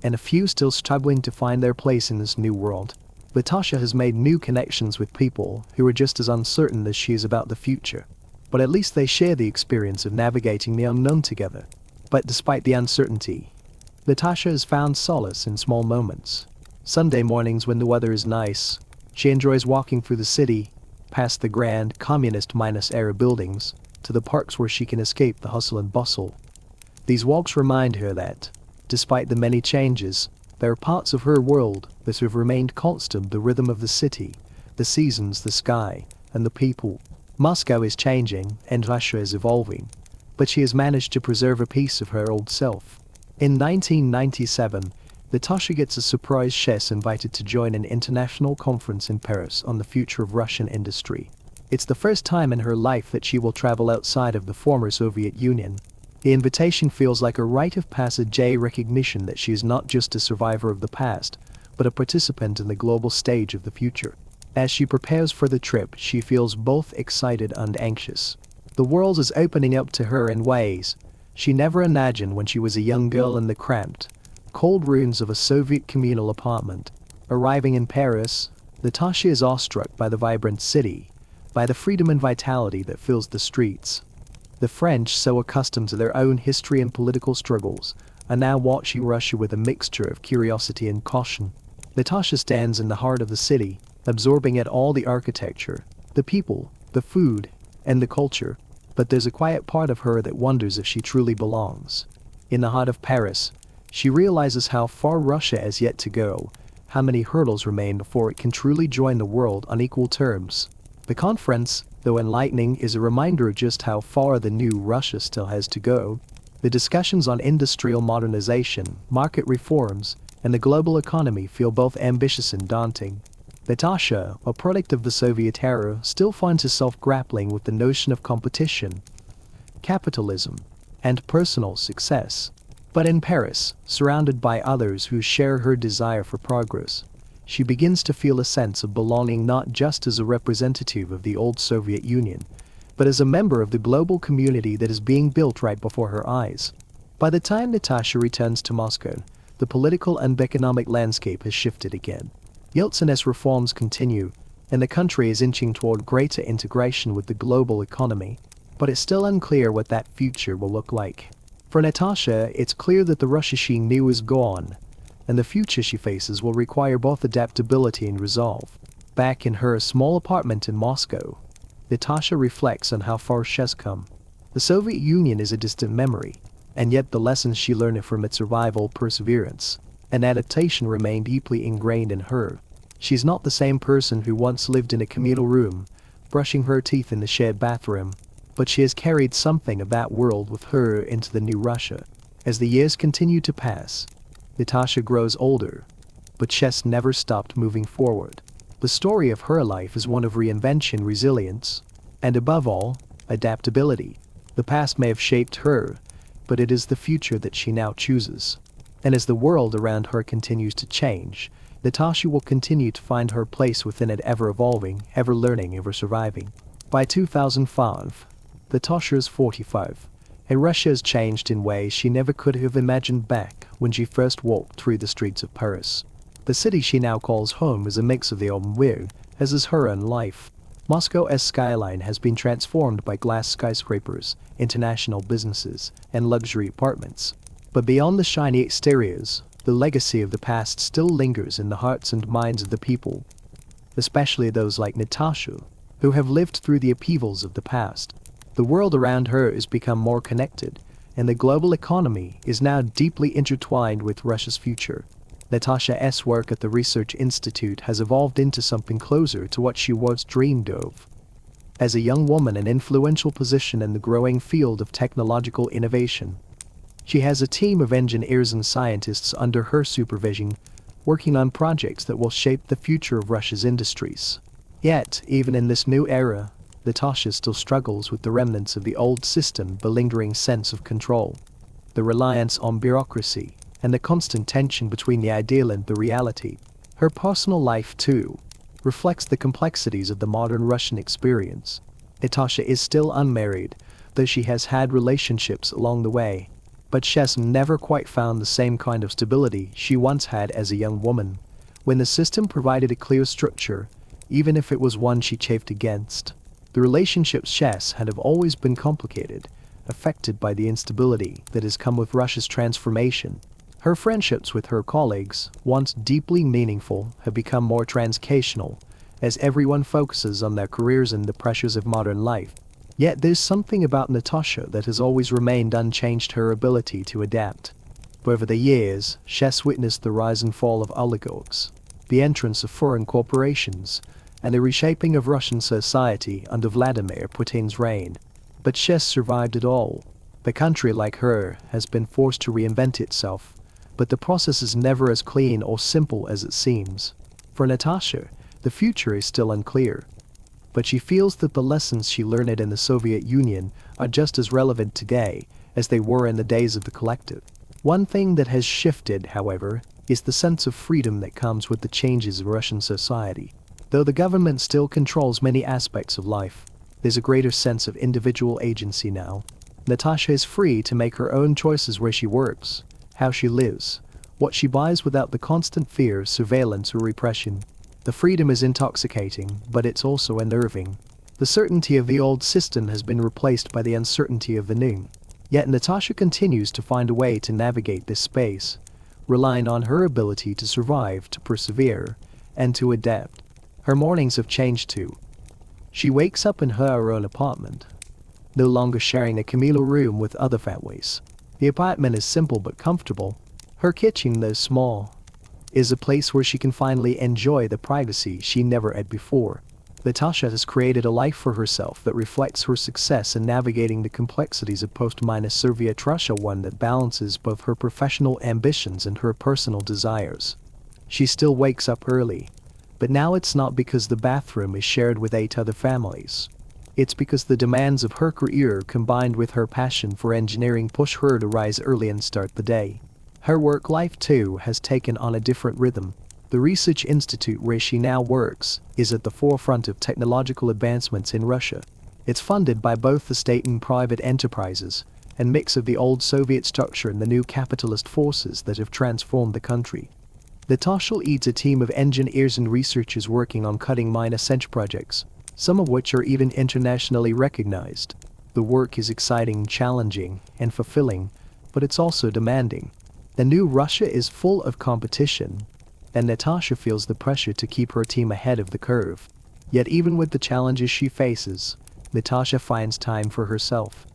Speaker 1: and a few still struggling to find their place in this new world. Natasha has made new connections with people who are just as uncertain as she is about the future. But at least they share the experience of navigating the unknown together. But despite the uncertainty, Natasha has found solace in small moments. Sunday mornings when the weather is nice, she enjoys walking through the city, past the grand communist-era buildings, to the parks where she can escape the hustle and bustle. These walks remind her that, despite the many changes, there are parts of her world that have remained constant: the rhythm of the city, the seasons, the sky, and the people. Moscow is changing and Russia is evolving, but she has managed to preserve a piece of her old self. In 1997, Natasha gets a surprise. She's invited to join an international conference in Paris on the future of Russian industry. It's the first time in her life that she will travel outside of the former Soviet Union. The invitation feels like a rite of passage, a recognition that she is not just a survivor of the past, but a participant in the global stage of the future. As she prepares for the trip, she feels both excited and anxious. The world is opening up to her in ways she never imagined when she was a young girl in the cramped, cold rooms of a Soviet communal apartment. Arriving in Paris, Natasha is awestruck by the vibrant city, by the freedom and vitality that fills the streets. The French, so accustomed to their own history and political struggles, are now watching Russia with a mixture of curiosity and caution. Natasha stands in the heart of the city, absorbing it all: the architecture, the people, the food, and the culture. But there's a quiet part of her that wonders if she truly belongs. In the heart of Paris, she realizes how far Russia has yet to go, how many hurdles remain before it can truly join the world on equal terms. The conference, though enlightening, is a reminder of just how far the new Russia still has to go. The discussions on industrial modernization, market reforms, and the global economy feel both ambitious and daunting. Natasha, a product of the Soviet era, still finds herself grappling with the notion of competition, capitalism, and personal success. But in Paris, surrounded by others who share her desire for progress, she begins to feel a sense of belonging, not just as a representative of the old Soviet Union, but as a member of the global community that is being built right before her eyes. By the time Natasha returns to Moscow, the political and economic landscape has shifted again. Yeltsin's reforms continue, and the country is inching toward greater integration with the global economy, but it's still unclear what that future will look like. For Natasha, it's clear that the Russia she knew is gone, and the future she faces will require both adaptability and resolve. Back in her small apartment in Moscow, Natasha reflects on how far she's come. The Soviet Union is a distant memory, and yet the lessons she learned from its survival, perseverance, and adaptation remain deeply ingrained in her. She's not the same person who once lived in a communal room, brushing her teeth in the shared bathroom, but she has carried something of that world with her into the new Russia. As the years continue to pass, Natasha grows older, but she's never stopped moving forward. The story of her life is one of reinvention, resilience, and above all, adaptability. The past may have shaped her, but it is the future that she now chooses. And as the world around her continues to change, Natasha will continue to find her place within it, ever evolving, ever learning, ever surviving. By 2005, Natasha is 45, and Russia has changed in ways she never could have imagined back when she first walked through the streets of Paris. The city she now calls home is a mix of the old and new, as is her own life. Moscow's skyline has been transformed by glass skyscrapers, international businesses, and luxury apartments. But beyond the shiny exteriors, the legacy of the past still lingers in the hearts and minds of the people, especially those like Natasha, who have lived through the upheavals of the past. The world around her has become more connected, and the global economy is now deeply intertwined with Russia's future. Natasha's work at the Research Institute has evolved into something closer to what she once dreamed of. As a young woman in an influential position in the growing field of technological innovation, she has a team of engineers and scientists under her supervision, working on projects that will shape the future of Russia's industries. Yet, even in this new era, Natasha still struggles with the remnants of the old system, the lingering sense of control, the reliance on bureaucracy, and the constant tension between the ideal and the reality. Her personal life, too, reflects the complexities of the modern Russian experience. Natasha is still unmarried, though she has had relationships along the way. But Chess never quite found the same kind of stability she once had as a young woman, when the system provided a clear structure, even if it was one she chafed against. The relationships Chess had have always been complicated, affected by the instability that has come with Russia's transformation. Her friendships with her colleagues, once deeply meaningful, have become more transactional, as everyone focuses on their careers and the pressures of modern life. Yet there's something about Natasha that has always remained unchanged: her ability to adapt. Over the years, Chess witnessed the rise and fall of oligarchs, the entrance of foreign corporations, and the reshaping of Russian society under Vladimir Putin's reign. But Chess survived it all. The country, like her, has been forced to reinvent itself, but the process is never as clean or simple as it seems. For Natasha, the future is still unclear, but she feels that the lessons she learned in the Soviet Union are just as relevant today as they were in the days of the collective. One thing that has shifted, however, is the sense of freedom that comes with the changes of Russian society. Though the government still controls many aspects of life, there's a greater sense of individual agency now. Natasha is free to make her own choices: where she works, how she lives, what she buys, without the constant fear of surveillance or repression. The freedom is intoxicating, but it's also unnerving. The certainty of the old system has been replaced by the uncertainty of the new. Yet Natasha continues to find a way to navigate this space, relying on her ability to survive, to persevere, and to adapt. Her mornings have changed too. She wakes up in her own apartment, no longer sharing a communal room with other families. The apartment is simple but comfortable. Her kitchen, though small, is a place where she can finally enjoy the privacy she never had before. Natasha has created a life for herself that reflects her success in navigating the complexities of post-Soviet Russia, one that balances both her professional ambitions and her personal desires. She still wakes up early, but now it's not because the bathroom is shared with 8 other families. It's because the demands of her career combined with her passion for engineering push her to rise early and start the day. Her work life too has taken on a different rhythm. The research institute where she now works is at the forefront of technological advancements in Russia. It's funded by both the state and private enterprises, a mix of the old Soviet structure and the new capitalist forces that have transformed the country. Natasha leads a team of engineers and researchers working on cutting-edge projects, some of which are even internationally recognized. The work is exciting, challenging, and fulfilling, but it's also demanding. The new Russia is full of competition, and Natasha feels the pressure to keep her team ahead of the curve. Yet even with the challenges she faces, Natasha finds time for herself.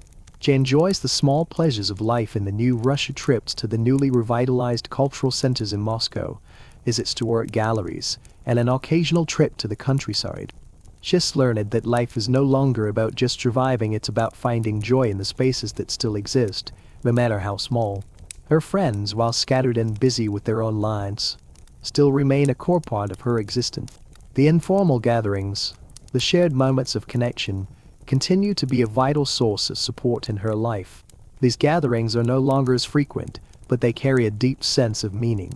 Speaker 1: She enjoys the small pleasures of life in the new Russia: trips to the newly revitalized cultural centers in Moscow, visits to art galleries, and an occasional trip to the countryside. She's learned that life is no longer about just surviving, it's about finding joy in the spaces that still exist, no matter how small. Her friends, while scattered and busy with their own lives, still remain a core part of her existence. The informal gatherings, the shared moments of connection, continue to be a vital source of support in her life. These gatherings are no longer as frequent, but they carry a deep sense of meaning.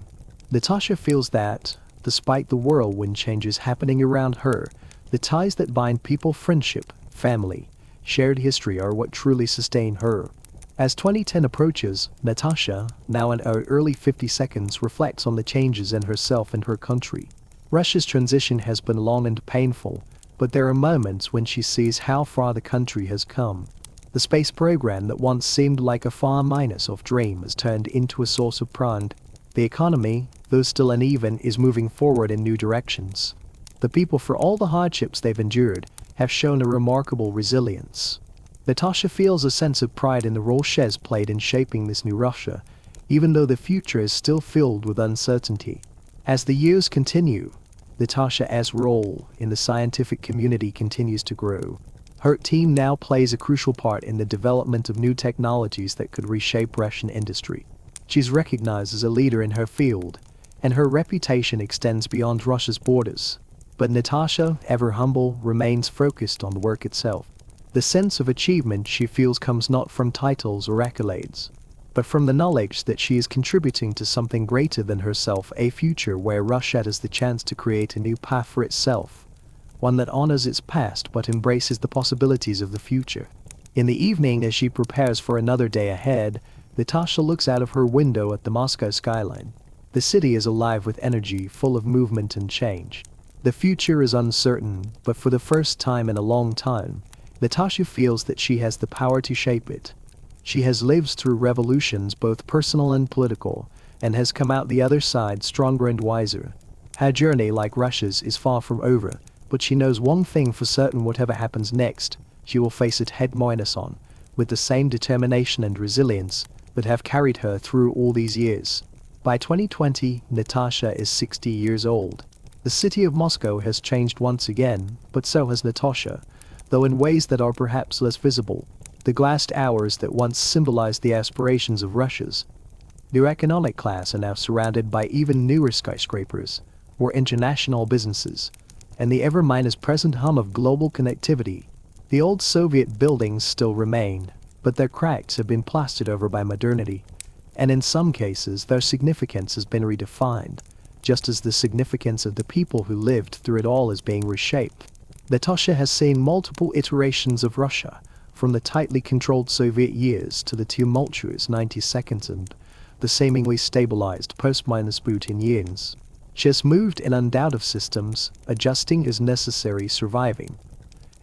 Speaker 1: Natasha feels that, despite the whirlwind changes happening around her, the ties that bind people, friendship, family, shared history, are what truly sustain her. As 2010 approaches, Natasha, now in her early 50s, reflects on the changes in herself and her country. Russia's transition has been long and painful, but there are moments when she sees how far the country has come. The space program that once seemed like a far-off dream has turned into a source of pride. The economy, though still uneven, is moving forward in new directions. The people, for all the hardships they've endured, have shown a remarkable resilience. Natasha feels a sense of pride in the role she's played in shaping this new Russia, even though the future is still filled with uncertainty. As the years continue, Natasha's role in the scientific community continues to grow. Her team now plays a crucial part in the development of new technologies that could reshape Russian industry. She's recognized as a leader in her field, and her reputation extends beyond Russia's borders. But Natasha, ever humble, remains focused on the work itself. The sense of achievement she feels comes not from titles or accolades, but from the knowledge that she is contributing to something greater than herself, a future where Russia has the chance to create a new path for itself, one that honors its past but embraces the possibilities of the future. In the evening, as she prepares for another day ahead, Natasha looks out of her window at the Moscow skyline. The city is alive with energy, full of movement and change. The future is uncertain, but for the first time in a long time, Natasha feels that she has the power to shape it. She has lived through revolutions, both personal and political, and has come out the other side stronger and wiser. Her journey, like Russia's, is far from over, but she knows one thing for certain: whatever happens next, she will face it head-on, with the same determination and resilience that have carried her through all these years. By 2020, Natasha is 60 years old. The city of Moscow has changed once again, but so has Natasha, though in ways that are perhaps less visible. The glassed towers that once symbolized the aspirations of Russia's new economic class are now surrounded by even newer skyscrapers, or international businesses, and the ever-present hum of global connectivity. The old Soviet buildings still remain, but their cracks have been plastered over by modernity, and in some cases their significance has been redefined, just as the significance of the people who lived through it all is being reshaped. Natasha has seen multiple iterations of Russia, from the tightly controlled Soviet years to the tumultuous 90s and the seemingly stabilized post-Putin years. She has moved in and out of systems, adjusting as necessary, surviving,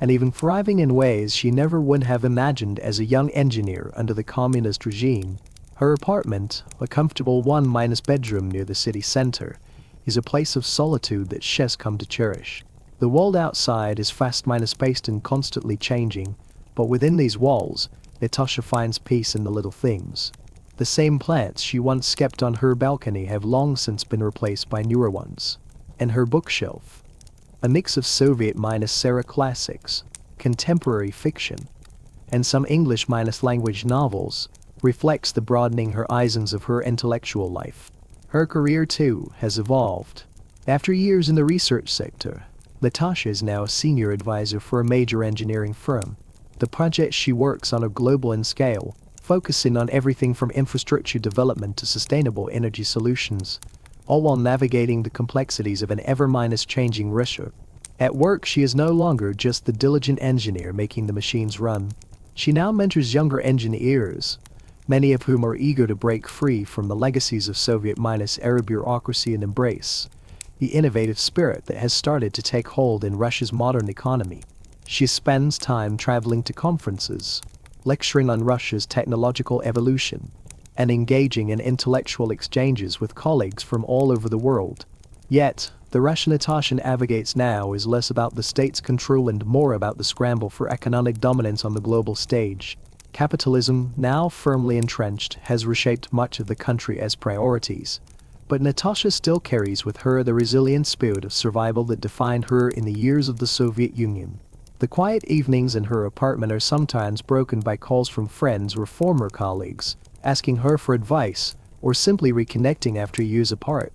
Speaker 1: and even thriving in ways she never would have imagined as a young engineer under the communist regime. Her apartment, a comfortable one-bedroom near the city center, is a place of solitude that she has come to cherish. The world outside is fast-paced and constantly changing, but within these walls, Natasha finds peace in the little things. The same plants she once kept on her balcony have long since been replaced by newer ones. And her bookshelf, a mix of Soviet-era classics, contemporary fiction, and some English-language novels, reflects the broadening horizons of her intellectual life. Her career, too, has evolved. After years in the research sector, Natasha is now a senior advisor for a major engineering firm. The projects she works on are global in scale, focusing on everything from infrastructure development to sustainable energy solutions, all while navigating the complexities of an ever-changing Russia. At work, she is no longer just the diligent engineer making the machines run. She now mentors younger engineers, many of whom are eager to break free from the legacies of Soviet-era bureaucracy and embrace the innovative spirit that has started to take hold in Russia's modern economy. She spends time traveling to conferences, lecturing on Russia's technological evolution, and engaging in intellectual exchanges with colleagues from all over the world. Yet, the Russian Natasha navigates now is less about the state's control and more about the scramble for economic dominance on the global stage. Capitalism, now firmly entrenched, has reshaped much of the country as priorities, but Natasha still carries with her the resilient spirit of survival that defined her in the years of the Soviet Union. The quiet evenings in her apartment are sometimes broken by calls from friends or former colleagues, asking her for advice, or simply reconnecting after years apart.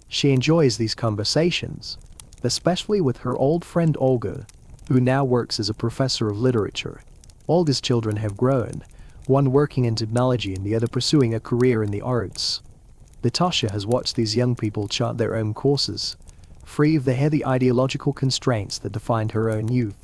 Speaker 1: She enjoys these conversations, especially with her old friend Olga, who now works as a professor of literature. Olga's children have grown, one working in technology and the other pursuing a career in the arts. Natasha has watched these young people chart their own courses, free of the heavy ideological constraints that defined her own youth,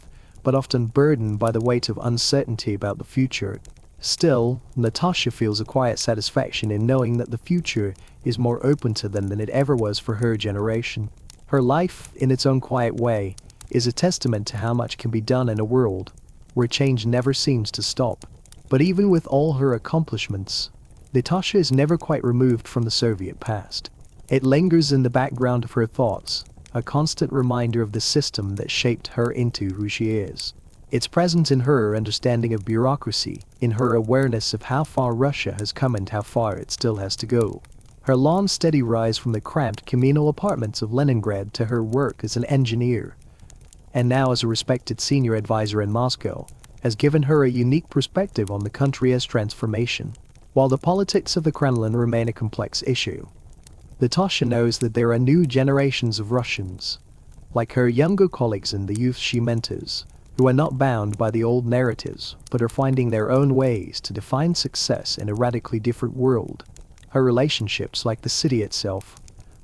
Speaker 1: but often burdened by the weight of uncertainty about the future. Still, Natasha feels a quiet satisfaction in knowing that the future is more open to them than it ever was for her generation. Her life, in its own quiet way, is a testament to how much can be done in a world where change never seems to stop. But even with all her accomplishments, Natasha is never quite removed from the Soviet past. It lingers in the background of her thoughts, a constant reminder of the system that shaped her into who she is. It's present in her understanding of bureaucracy, in her awareness of how far Russia has come and how far it still has to go. Her long, steady rise from the cramped communal apartments of Leningrad to her work as an engineer, and now as a respected senior advisor in Moscow, has given her a unique perspective on the country's transformation. While the politics of the Kremlin remain a complex issue, Natasha knows that there are new generations of Russians, like her younger colleagues and the youth she mentors, who are not bound by the old narratives, but are finding their own ways to define success in a radically different world. Her relationships, like the city itself,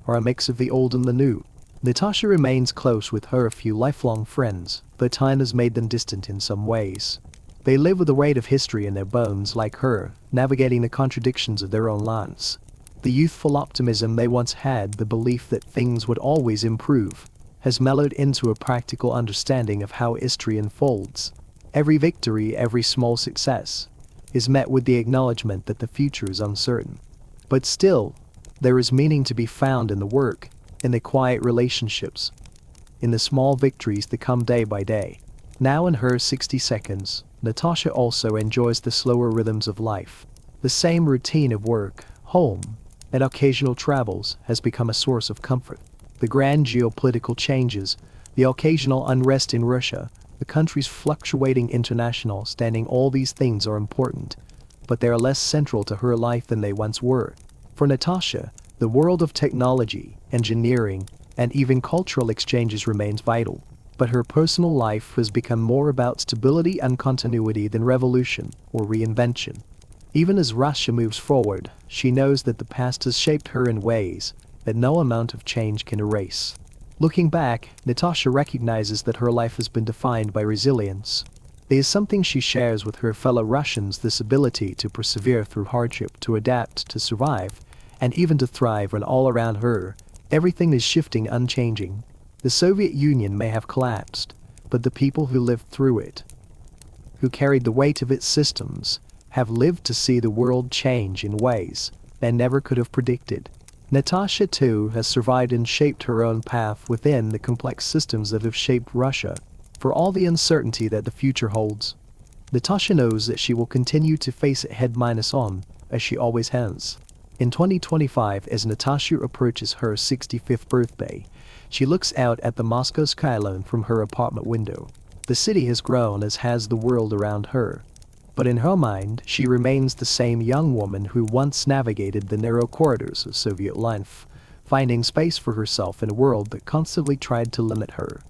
Speaker 1: are a mix of the old and the new. Natasha remains close with her few lifelong friends, but time has made them distant in some ways. They live with the weight of history in their bones like her, navigating the contradictions of their own lives. The youthful optimism they once had, the belief that things would always improve, has mellowed into a practical understanding of how history unfolds. Every victory, every small success, is met with the acknowledgement that the future is uncertain. But still, there is meaning to be found in the work, in the quiet relationships, in the small victories that come day by day. Now in her 60 seconds, Natasha also enjoys the slower rhythms of life. The same routine of work, home, and occasional travels has become a source of comfort. The grand geopolitical changes, the occasional unrest in Russia, the country's fluctuating international standing, all these things are important, but they are less central to her life than they once were. For Natasha, the world of technology, engineering, and even cultural exchanges remains vital, but her personal life has become more about stability and continuity than revolution or reinvention. Even as Russia moves forward, she knows that the past has shaped her in ways that no amount of change can erase. Looking back, Natasha recognizes that her life has been defined by resilience. There is something she shares with her fellow Russians, this ability to persevere through hardship, to adapt, to survive, and even to thrive when all around her, everything is shifting, unchanging. The Soviet Union may have collapsed, but the people who lived through it, who carried the weight of its systems, have lived to see the world change in ways they never could have predicted. Natasha too has survived and shaped her own path within the complex systems that have shaped Russia. For all the uncertainty that the future holds, Natasha knows that she will continue to face it head-on, as she always has. In 2025, as Natasha approaches her 65th birthday, she looks out at the Moscow skyline from her apartment window. The city has grown, as has the world around her. But in her mind, she remains the same young woman who once navigated the narrow corridors of Soviet life, finding space for herself in a world that constantly tried to limit her.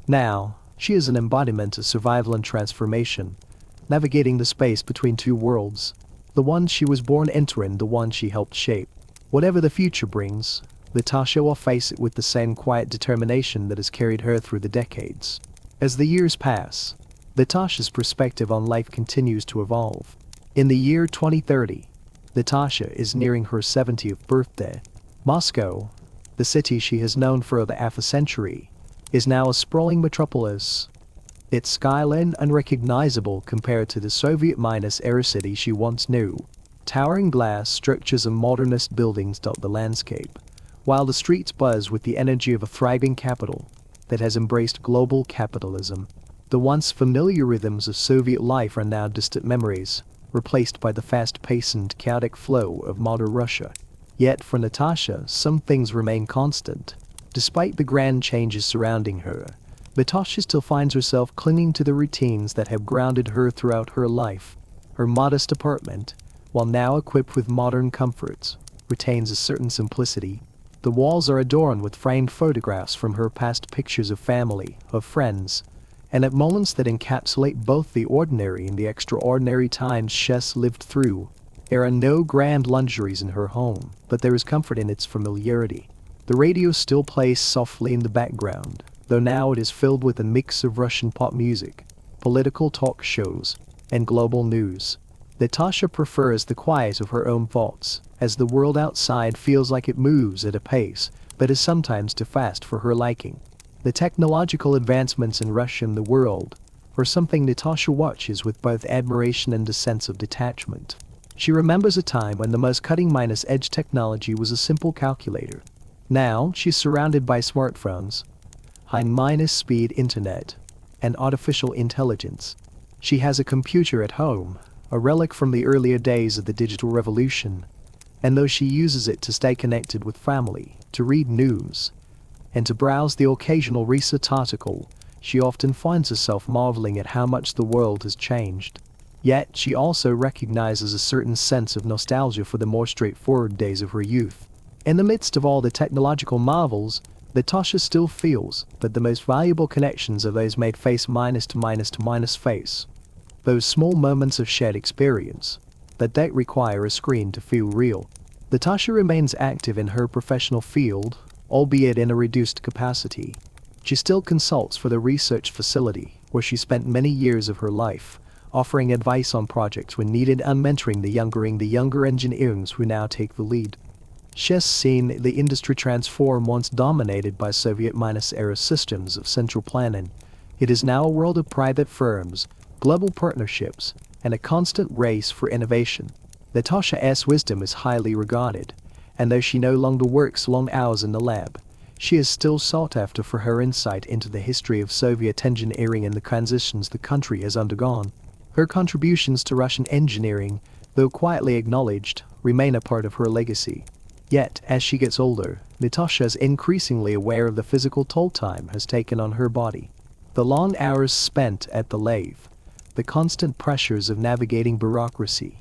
Speaker 1: Now, she is an embodiment of survival and transformation, navigating the space between two worlds, the one she was born into and the one she helped shape. Whatever the future brings, Natasha will face it with the same quiet determination that has carried her through the decades. As the years pass, Natasha's perspective on life continues to evolve. In the year 2030, Natasha is nearing her 70th birthday. Moscow, the city she has known for over half a century, is now a sprawling metropolis. Its skyline unrecognizable compared to the Soviet-era city she once knew. Towering glass structures and modernist buildings dot the landscape, while the streets buzz with the energy of a thriving capital that has embraced global capitalism. The once familiar rhythms of Soviet life are now distant memories, replaced by the fast-paced and chaotic flow of modern Russia. Yet for Natasha, some things remain constant. Despite the grand changes surrounding her, Natasha still finds herself clinging to the routines that have grounded her throughout her life. Her modest apartment, while now equipped with modern comforts, retains a certain simplicity. The walls are adorned with framed photographs from her past, pictures of family, of friends, and at moments that encapsulate both the ordinary and the extraordinary times she has lived through. There are no grand luxuries in her home, but there is comfort in its familiarity. The radio still plays softly in the background, though now it is filled with a mix of Russian pop music, political talk shows, and global news. Natasha prefers the quiet of her own thoughts, as the world outside feels like it moves at a pace that is sometimes too fast for her liking. The technological advancements in Russia and the world are something Natasha watches with both admiration and a sense of detachment. She remembers a time when the most cutting-edge technology was a simple calculator. Now, she's surrounded by smartphones, high-speed internet, and artificial intelligence. She has a computer at home, a relic from the earlier days of the digital revolution, and though she uses it to stay connected with family, to read news, and to browse the occasional research article, she often finds herself marveling at how much the world has changed. Yet she also recognizes a certain sense of nostalgia for the more straightforward days of her youth. In the midst of all the technological marvels, Natasha still feels that the most valuable connections are those made face-to-face. Those small moments of shared experience that don't require a screen to feel real. Natasha remains active in her professional field, albeit in a reduced capacity. She still consults for the research facility where she spent many years of her life, offering advice on projects when needed and mentoring the younger engineers who now take the lead. She has seen the industry transform once dominated by Soviet-era systems of central planning. It is now a world of private firms, global partnerships, and a constant race for innovation. Natasha's wisdom is highly regarded, and though she no longer works long hours in the lab, she is still sought after for her insight into the history of Soviet engineering and the transitions the country has undergone. Her contributions to Russian engineering, though quietly acknowledged, remain a part of her legacy. Yet, as she gets older, Natasha is increasingly aware of the physical toll time has taken on her body. The long hours spent at the lathe, the constant pressures of navigating bureaucracy,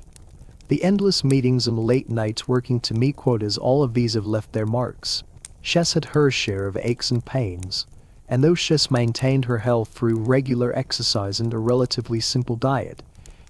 Speaker 1: the endless meetings and late nights working to meet quotas, all of these have left their marks. She's had her share of aches and pains, and though she's maintained her health through regular exercise and a relatively simple diet,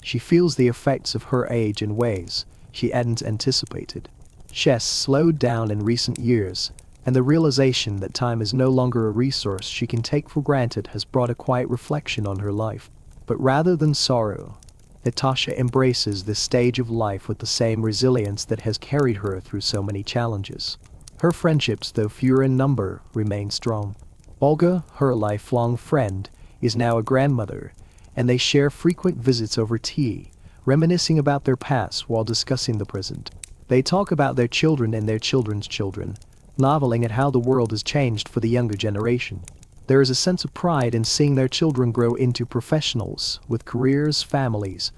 Speaker 1: she feels the effects of her age in ways she hadn't anticipated. She's slowed down in recent years, and the realization that time is no longer a resource she can take for granted has brought a quiet reflection on her life. But rather than sorrow, Natasha embraces this stage of life with the same resilience that has carried her through so many challenges. Her friendships, though fewer in number, remain strong. Olga, her lifelong friend, is now a grandmother, and they share frequent visits over tea, reminiscing about their past while discussing the present. They talk about their children and their children's children, marveling at how the world has changed for the younger generation. There is a sense of pride in seeing their children grow into professionals with careers, families,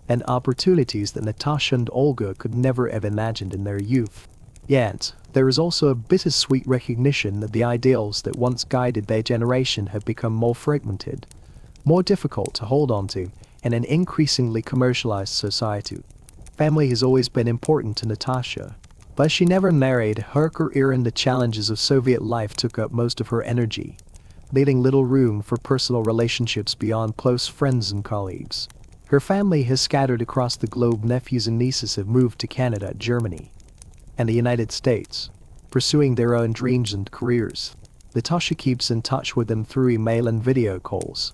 Speaker 1: and opportunities that Natasha and Olga could never have imagined in their youth. Yet, there is also a bittersweet recognition that the ideals that once guided their generation have become more fragmented, more difficult to hold on to, in an increasingly commercialized society. Family has always been important to Natasha, but she never married. Her career and the challenges of Soviet life took up most of her energy, leaving little room for personal relationships beyond close friends and colleagues. Her family has scattered across the globe. Nephews and nieces have moved to Canada, Germany, and the United States, pursuing their own dreams and careers. Natasha keeps in touch with them through email and video calls,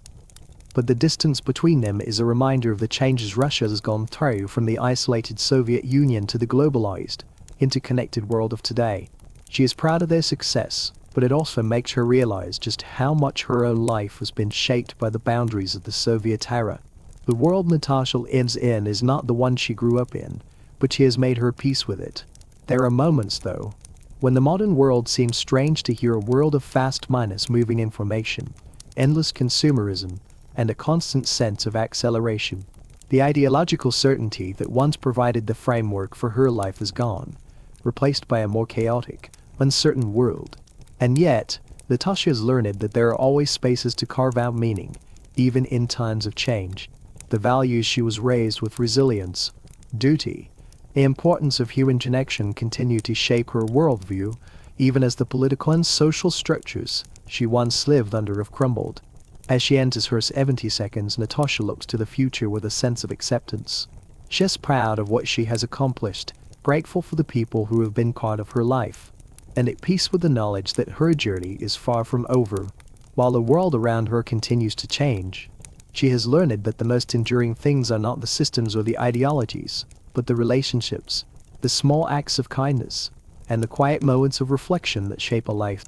Speaker 1: but the distance between them is a reminder of the changes Russia has gone through from the isolated Soviet Union to the globalized, interconnected world of today. She is proud of their success, but it also makes her realize just how much her own life has been shaped by the boundaries of the Soviet era. The world Natasha lives in is not the one she grew up in, but she has made her peace with it. There are moments, though, when the modern world seems strange to hear. A world of fast-minus moving information, endless consumerism, and a constant sense of acceleration. The ideological certainty that once provided the framework for her life is gone, replaced by a more chaotic, uncertain world. And yet, Natasha has learned that there are always spaces to carve out meaning, even in times of change. The values she was raised with, resilience, duty, the importance of human connection, continue to shape her worldview, even as the political and social structures she once lived under have crumbled. As she enters her 70s, Natasha looks to the future with a sense of acceptance. She's proud of what she has accomplished, grateful for the people who have been part of her life, and at peace with the knowledge that her journey is far from over. While the world around her continues to change, she has learned that the most enduring things are not the systems or the ideologies, but the relationships, the small acts of kindness, and the quiet moments of reflection that shape a life.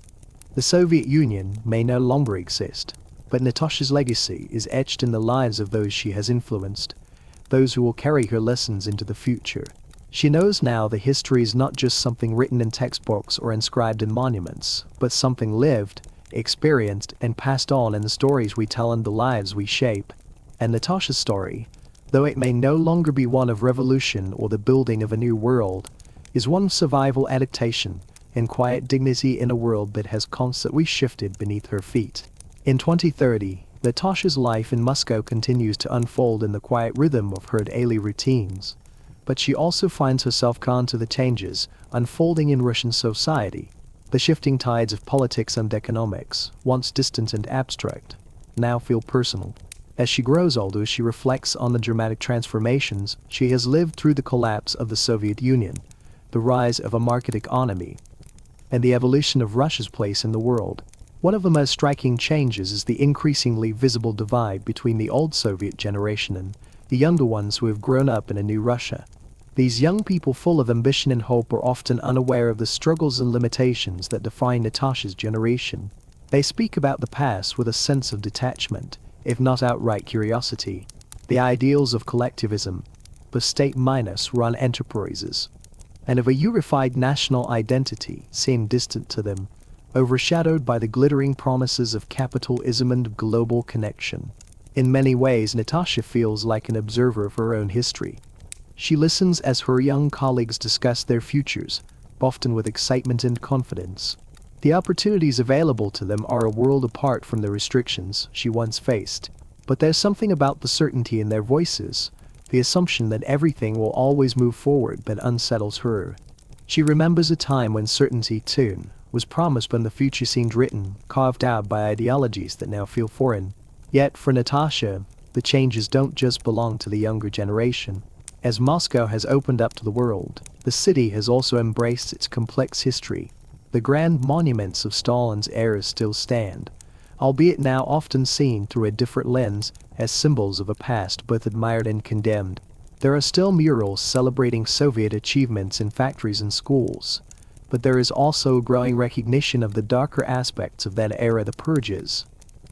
Speaker 1: The Soviet Union may no longer exist, but Natasha's legacy is etched in the lives of those she has influenced, those who will carry her lessons into the future. She knows now that history is not just something written in textbooks or inscribed in monuments, but something lived, experienced, and passed on in the stories we tell and the lives we shape. And Natasha's story, though it may no longer be one of revolution or the building of a new world, is one of survival, adaptation, and quiet dignity in a world that has constantly shifted beneath her feet. In 2030, Natasha's life in Moscow continues to unfold in the quiet rhythm of her daily routines, but she also finds herself drawn to the changes unfolding in Russian society. The shifting tides of politics and economics, once distant and abstract, now feel personal. As she grows older, she reflects on the dramatic transformations she has lived through: the collapse of the Soviet Union, the rise of a market economy, and the evolution of Russia's place in the world. One of the most striking changes is the increasingly visible divide between the old Soviet generation and the younger ones who have grown up in a new Russia. These young people full of ambition and hope are often unaware of the struggles and limitations that define Natasha's generation. They speak about the past with a sense of detachment, if not outright curiosity. The ideals of collectivism, the state-run enterprises, and of a unified national identity seem distant to them, overshadowed by the glittering promises of capitalism and global connection. In many ways, Natasha feels like an observer of her own history. She listens as her young colleagues discuss their futures, often with excitement and confidence. The opportunities available to them are a world apart from the restrictions she once faced. But there's something about the certainty in their voices, the assumption that everything will always move forward, that unsettles her. She remembers a time when certainty, too, was promised when the future seemed written, carved out by ideologies that now feel foreign. Yet, for Natasha, the changes don't just belong to the younger generation. As Moscow has opened up to the world, the city has also embraced its complex history. The grand monuments of Stalin's era still stand, albeit now often seen through a different lens, as symbols of a past both admired and condemned. There are still murals celebrating Soviet achievements in factories and schools, but there is also a growing recognition of the darker aspects of that era: the purges,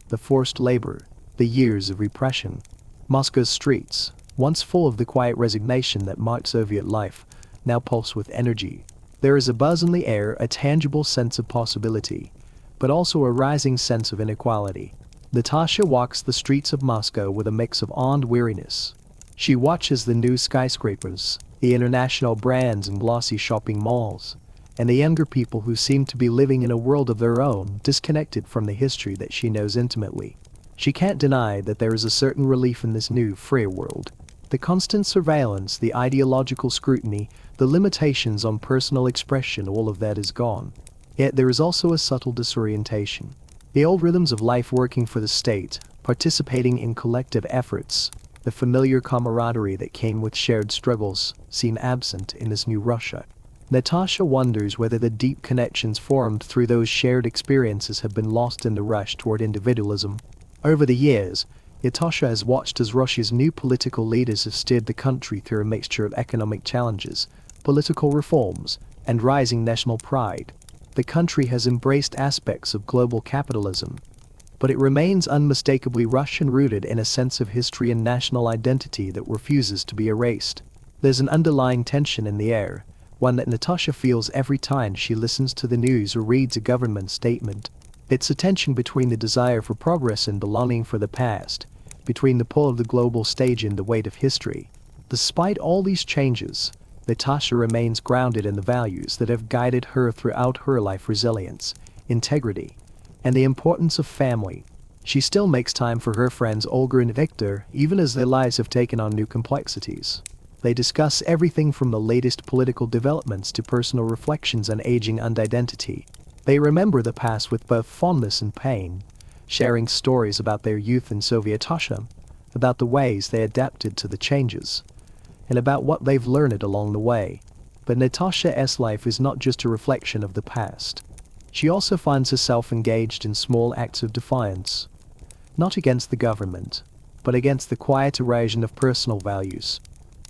Speaker 1: the forced labor, the years of repression. Moscow's streets, once full of the quiet resignation that marked Soviet life, now pulse with energy. There is a buzz in the air, a tangible sense of possibility, but also a rising sense of inequality. Natasha walks the streets of Moscow with a mix of awe and weariness. She watches the new skyscrapers, the international brands and glossy shopping malls, and the younger people who seem to be living in a world of their own, disconnected from the history that she knows intimately. She can't deny that there is a certain relief in this new, freer world. The constant surveillance, the ideological scrutiny, the limitations on personal expression, all of that is gone. Yet there is also a subtle disorientation. The old rhythms of life, working for the state, participating in collective efforts, the familiar camaraderie that came with shared struggles, seem absent in this new Russia. Natasha wonders whether the deep connections formed through those shared experiences have been lost in the rush toward individualism. Over the years, Natasha has watched as Russia's new political leaders have steered the country through a mixture of economic challenges, political reforms, and rising national pride. The country has embraced aspects of global capitalism, but it remains unmistakably Russian, rooted in a sense of history and national identity that refuses to be erased. There's an underlying tension in the air, one that Natasha feels every time she listens to the news or reads a government statement. It's a tension between the desire for progress and the longing for the past, between the pull of the global stage and the weight of history. Despite all these changes, Natasha remains grounded in the values that have guided her throughout her life: resilience, integrity, and the importance of family. She still makes time for her friends Olga and Viktor, even as their lives have taken on new complexities. They discuss everything from the latest political developments to personal reflections on aging and identity. They remember the past with both fondness and pain, sharing stories about their youth in Sovietosha, about the ways they adapted to the changes, and about what they've learned along the way. But Natasha's life is not just a reflection of the past. She also finds herself engaged in small acts of defiance, not against the government, but against the quiet erosion of personal values.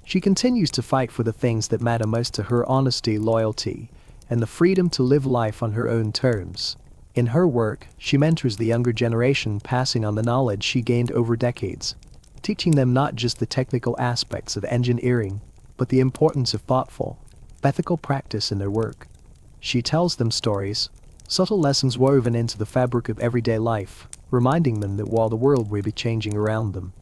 Speaker 1: She continues to fight for the things that matter most to her: honesty, loyalty, and the freedom to live life on her own terms. In her work, she mentors the younger generation, passing on the knowledge she gained over decades, teaching them not just the technical aspects of engineering, but the importance of thoughtful, ethical practice in their work. She tells them stories, subtle lessons woven into the fabric of everyday life, reminding them that while the world may be changing around them,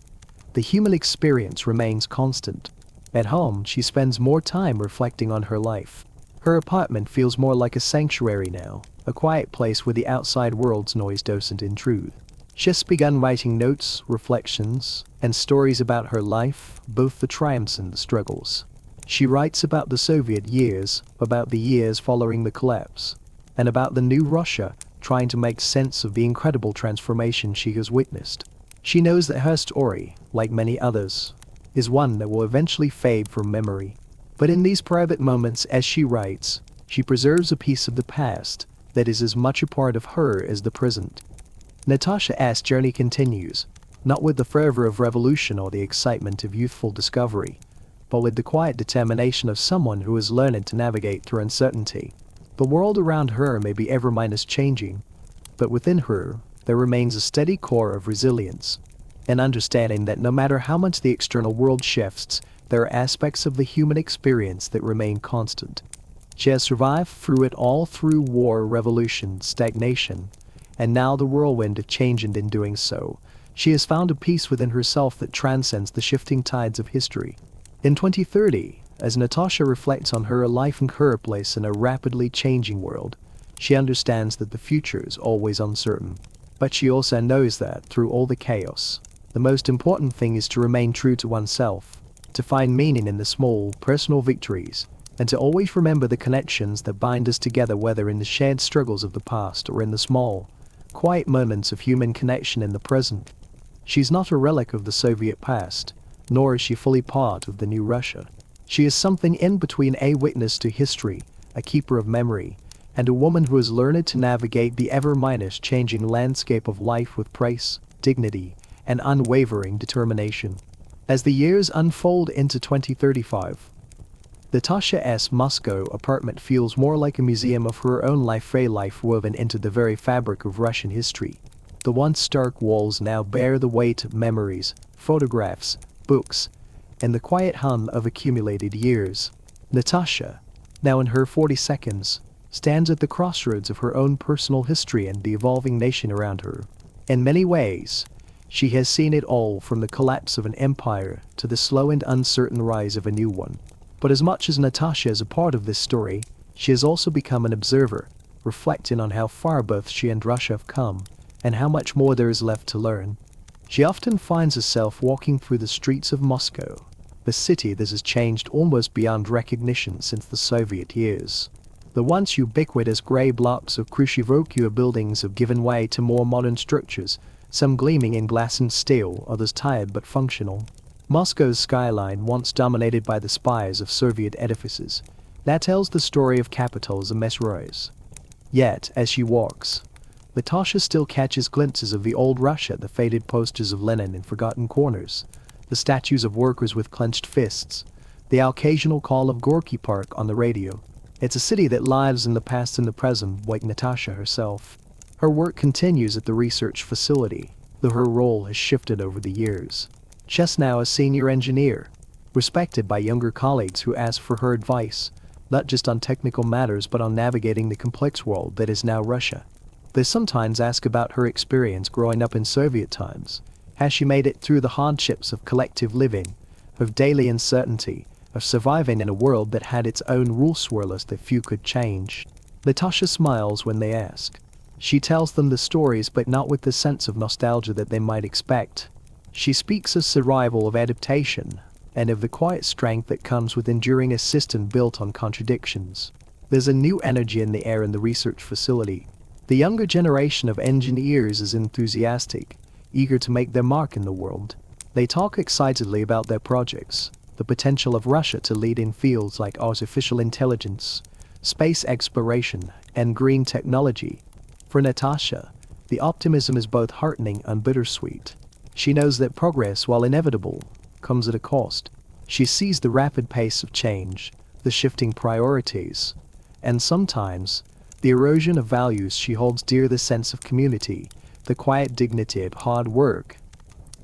Speaker 1: the human experience remains constant. At home, she spends more time reflecting on her life. Her apartment feels more like a sanctuary now, a quiet place where the outside world's noise doesn't intrude. She has begun writing notes, reflections, and stories about her life, both the triumphs and the struggles. She writes about the Soviet years, about the years following the collapse, and about the new Russia, trying to make sense of the incredible transformation she has witnessed. She knows that her story, like many others, is one that will eventually fade from memory. But in these private moments, as she writes, she preserves a piece of the past that is as much a part of her as the present. Natasha's journey continues, not with the fervor of revolution or the excitement of youthful discovery, but with the quiet determination of someone who has learned to navigate through uncertainty. The world around her may be ever minus changing, but within her, there remains a steady core of resilience, an understanding that no matter how much the external world shifts, there are aspects of the human experience that remain constant. She has survived through it all, through war, revolution, stagnation, and now the whirlwind of change, and in doing so, she has found a peace within herself that transcends the shifting tides of history. In 2030, as Natasha reflects on her life and her place in a rapidly changing world, she understands that the future is always uncertain. But she also knows that, through all the chaos, the most important thing is to remain true to oneself, to find meaning in the small, personal victories, and to always remember the connections that bind us together, whether in the shared struggles of the past or in the small, quiet moments of human connection in the present. She's not a relic of the Soviet past, nor is she fully part of the new Russia. She is something in between, a witness to history, a keeper of memory, and a woman who has learned to navigate the ever-minus changing landscape of life with grace, dignity, and unwavering determination. As the years unfold into 2035, Natasha's Moscow apartment feels more like a museum of her own life, a life woven into the very fabric of Russian history. The once stark walls now bear the weight of memories, photographs, books, and the quiet hum of accumulated years. Natasha, now in her 42nd, stands at the crossroads of her own personal history and the evolving nation around her. In many ways, she has seen it all, from the collapse of an empire to the slow and uncertain rise of a new one. But as much as Natasha is a part of this story, she has also become an observer, reflecting on how far both she and Russia have come, and how much more there is left to learn. She often finds herself walking through the streets of Moscow, the city that has changed almost beyond recognition since the Soviet years. The once ubiquitous grey blocks of Khrushchev buildings have given way to more modern structures, some gleaming in glass and steel, others tired but functional. Moscow's skyline, once dominated by the spires of Soviet edifices, now tells the story of capitals and metros. Yet, as she walks, Natasha still catches glimpses of the old Russia, the faded posters of Lenin in forgotten corners, the statues of workers with clenched fists, the occasional call of Gorky Park on the radio. It's a city that lives in the past and the present, like Natasha herself. Her work continues at the research facility, though her role has shifted over the years. She's now a senior engineer, respected by younger colleagues who ask for her advice, not just on technical matters but on navigating the complex world that is now Russia. They sometimes ask about her experience growing up in Soviet times. Has she made it through the hardships of collective living, of daily uncertainty, of surviving in a world that had its own rule swirlers that few could change? Natasha smiles when they ask. She tells them the stories, but not with the sense of nostalgia that they might expect. She speaks of survival, of adaptation, and of the quiet strength that comes with enduring a system built on contradictions. There's a new energy in the air in the research facility. The younger generation of engineers is enthusiastic, eager to make their mark in the world. They talk excitedly about their projects, the potential of Russia to lead in fields like artificial intelligence, space exploration, and green technology. For Natasha, the optimism is both heartening and bittersweet. She knows that progress, while inevitable, comes at a cost. She sees the rapid pace of change, the shifting priorities, and sometimes the erosion of values she holds dear, the sense of community, the quiet dignity of hard work,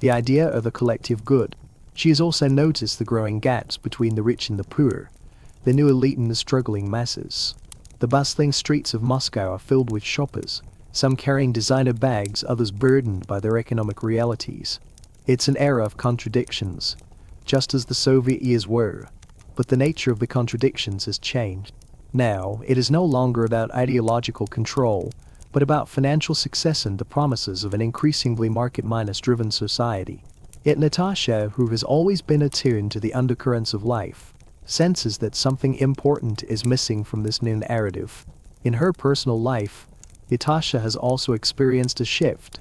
Speaker 1: the idea of a collective good. She has also noticed the growing gaps between the rich and the poor, the new elite and the struggling masses. The bustling streets of Moscow are filled with shoppers, some carrying designer bags, others burdened by their economic realities. It's an era of contradictions, just as the Soviet years were, but the nature of the contradictions has changed. Now, it is no longer about ideological control, but about financial success and the promises of an increasingly market-driven society. Yet Natasha, who has always been attuned to the undercurrents of life, senses that something important is missing from this new narrative. In her personal life, Natasha has also experienced a shift.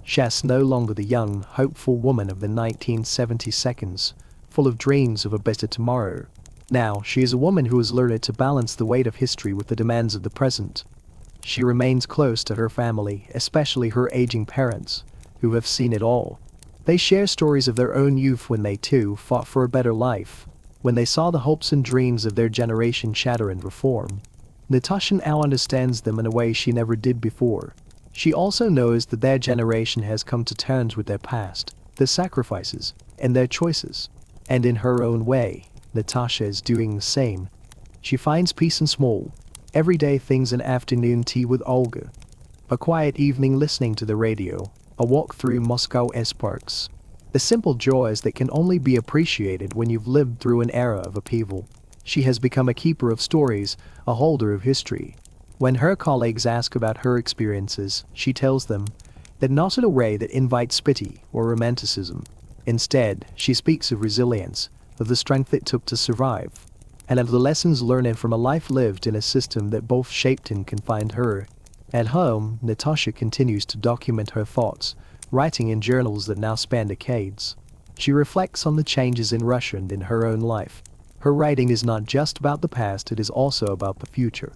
Speaker 1: She's no longer the young, hopeful woman of the 1970s, full of dreams of a better tomorrow. Now, she is a woman who has learned to balance the weight of history with the demands of the present. She remains close to her family, especially her aging parents, who have seen it all. They share stories of their own youth when they too fought for a better life, when they saw the hopes and dreams of their generation shatter and reform. Natasha now understands them in a way she never did before. She also knows that their generation has come to terms with their past, their sacrifices, and their choices. And in her own way, Natasha is doing the same. She finds peace in small, everyday things: an afternoon tea with Olga, a quiet evening listening to the radio, a walk through Moscow's parks. The simple joys that can only be appreciated when you've lived through an era of upheaval. She has become a keeper of stories, a holder of history. When her colleagues ask about her experiences, she tells them that not in a way that invites pity or romanticism. Instead, she speaks of resilience, of the strength it took to survive, and of the lessons learned from a life lived in a system that both shaped and confined her. At home, Natasha continues to document her thoughts, writing in journals that now span decades. She reflects on the changes in Russia and in her own life. Her writing is not just about the past, it is also about the future.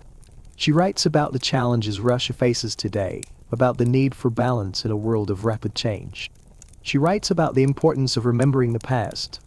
Speaker 1: She writes about the challenges Russia faces today, about the need for balance in a world of rapid change. She writes about the importance of remembering the past,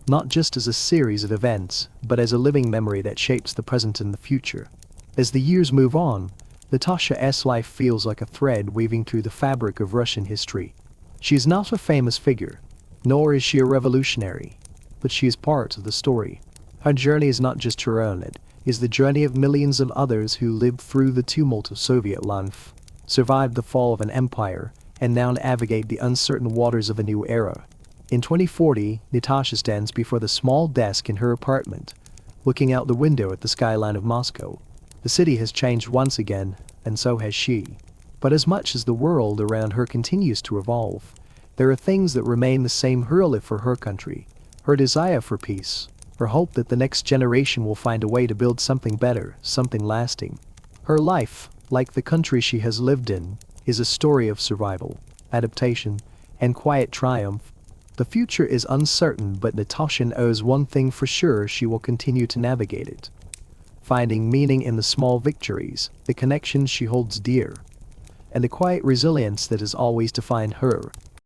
Speaker 1: not just as a series of events, but as a living memory that shapes the present and the future. As the years move on, Natasha's life feels like a thread weaving through the fabric of Russian history. She is not a famous figure, nor is she a revolutionary, but she is part of the story. Her journey is not just her own, it is the journey of millions of others who lived through the tumult of Soviet life, survived the fall of an empire, and now navigate the uncertain waters of a new era. In 2040, Natasha stands before the small desk in her apartment, looking out the window at the skyline of Moscow. The city has changed once again, and so has she. But as much as the world around her continues to evolve, there are things that remain the same: her love for her country, her desire for peace, her hope that the next generation will find a way to build something better, something lasting. Her life, like the country she has lived in, is a story of survival, adaptation, and quiet triumph. The future is uncertain, but Natasha knows one thing for sure: she will continue to navigate it, finding meaning in the small victories, the connections she holds dear, and the quiet resilience that has always defined her.